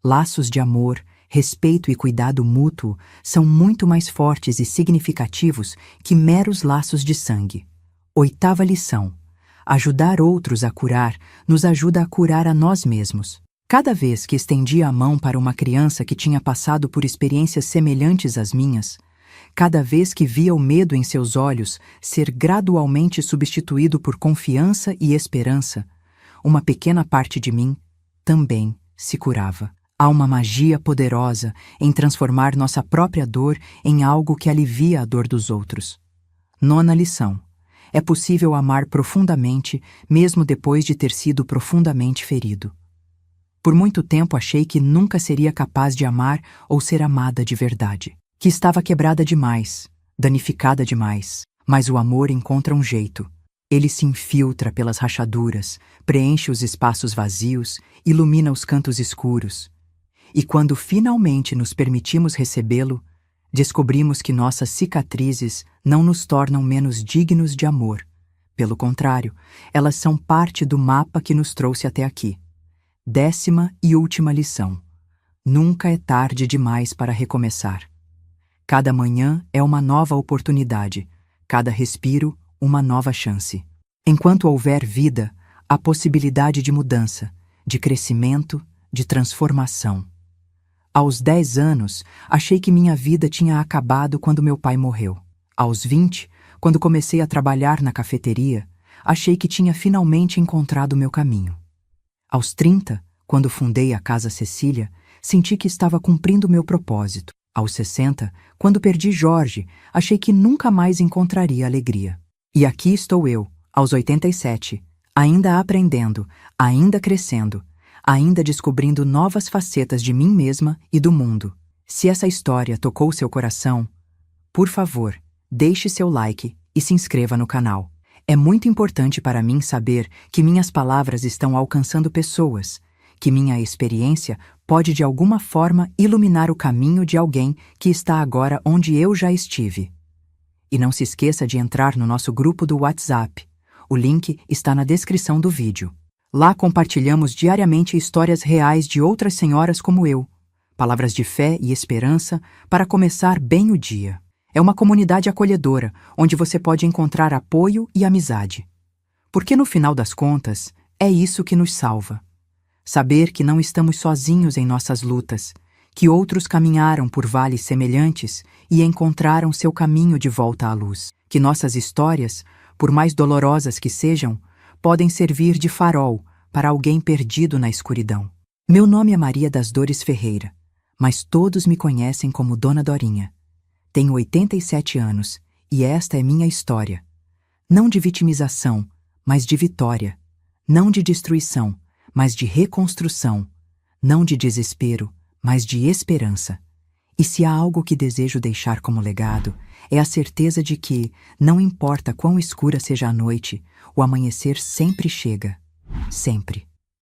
Laços de amor, respeito e cuidado mútuo são muito mais fortes e significativos que meros laços de sangue. Oitava lição: Ajudar outros a curar nos ajuda a curar a nós mesmos. Cada vez que estendia a mão para uma criança que tinha passado por experiências semelhantes às minhas, cada vez que via o medo em seus olhos ser gradualmente substituído por confiança e esperança, uma pequena parte de mim também se curava. Há uma magia poderosa em transformar nossa própria dor em algo que alivia a dor dos outros. 9ª lição. É possível amar profundamente, mesmo depois de ter sido profundamente ferido. Por muito tempo achei que nunca seria capaz de amar ou ser amada de verdade. Que estava quebrada demais, danificada demais. Mas o amor encontra um jeito. Ele se infiltra pelas rachaduras, preenche os espaços vazios, ilumina os cantos escuros. E quando finalmente nos permitimos recebê-lo, descobrimos que nossas cicatrizes não nos tornam menos dignos de amor. Pelo contrário, elas são parte do mapa que nos trouxe até aqui. 10ª e última lição. Nunca é tarde demais para recomeçar. Cada manhã é uma nova oportunidade, cada respiro, uma nova chance. Enquanto houver vida, há possibilidade de mudança, de crescimento, de transformação. Aos 10 anos, achei que minha vida tinha acabado quando meu pai morreu. Aos 20, quando comecei a trabalhar na cafeteria, achei que tinha finalmente encontrado meu caminho. Aos 30, quando fundei a Casa Cecília, senti que estava cumprindo meu propósito. Aos 60, quando perdi Jorge, achei que nunca mais encontraria alegria. E aqui estou eu, aos 87, ainda aprendendo, ainda crescendo, ainda descobrindo novas facetas de mim mesma e do mundo. Se essa história tocou seu coração, por favor, deixe seu like e se inscreva no canal. É muito importante para mim saber que minhas palavras estão alcançando pessoas, que minha experiência pode de alguma forma iluminar o caminho de alguém que está agora onde eu já estive. E não se esqueça de entrar no nosso grupo do WhatsApp. O link está na descrição do vídeo. Lá compartilhamos diariamente histórias reais de outras senhoras como eu, palavras de fé e esperança para começar bem o dia. É uma comunidade acolhedora, onde você pode encontrar apoio e amizade. Porque no final das contas, é isso que nos salva. Saber que não estamos sozinhos em nossas lutas, que outros caminharam por vales semelhantes e encontraram seu caminho de volta à luz. Que nossas histórias, por mais dolorosas que sejam, podem servir de farol para alguém perdido na escuridão. Meu nome é Maria das Dores Ferreira, mas todos me conhecem como Dona Dorinha. Tenho 87 anos e esta é minha história. Não de vitimização, mas de vitória. Não de destruição, mas de reconstrução. Não de desespero, mas de esperança. E se há algo que desejo deixar como legado, é a certeza de que, não importa quão escura seja a noite, o amanhecer sempre chega. Sempre.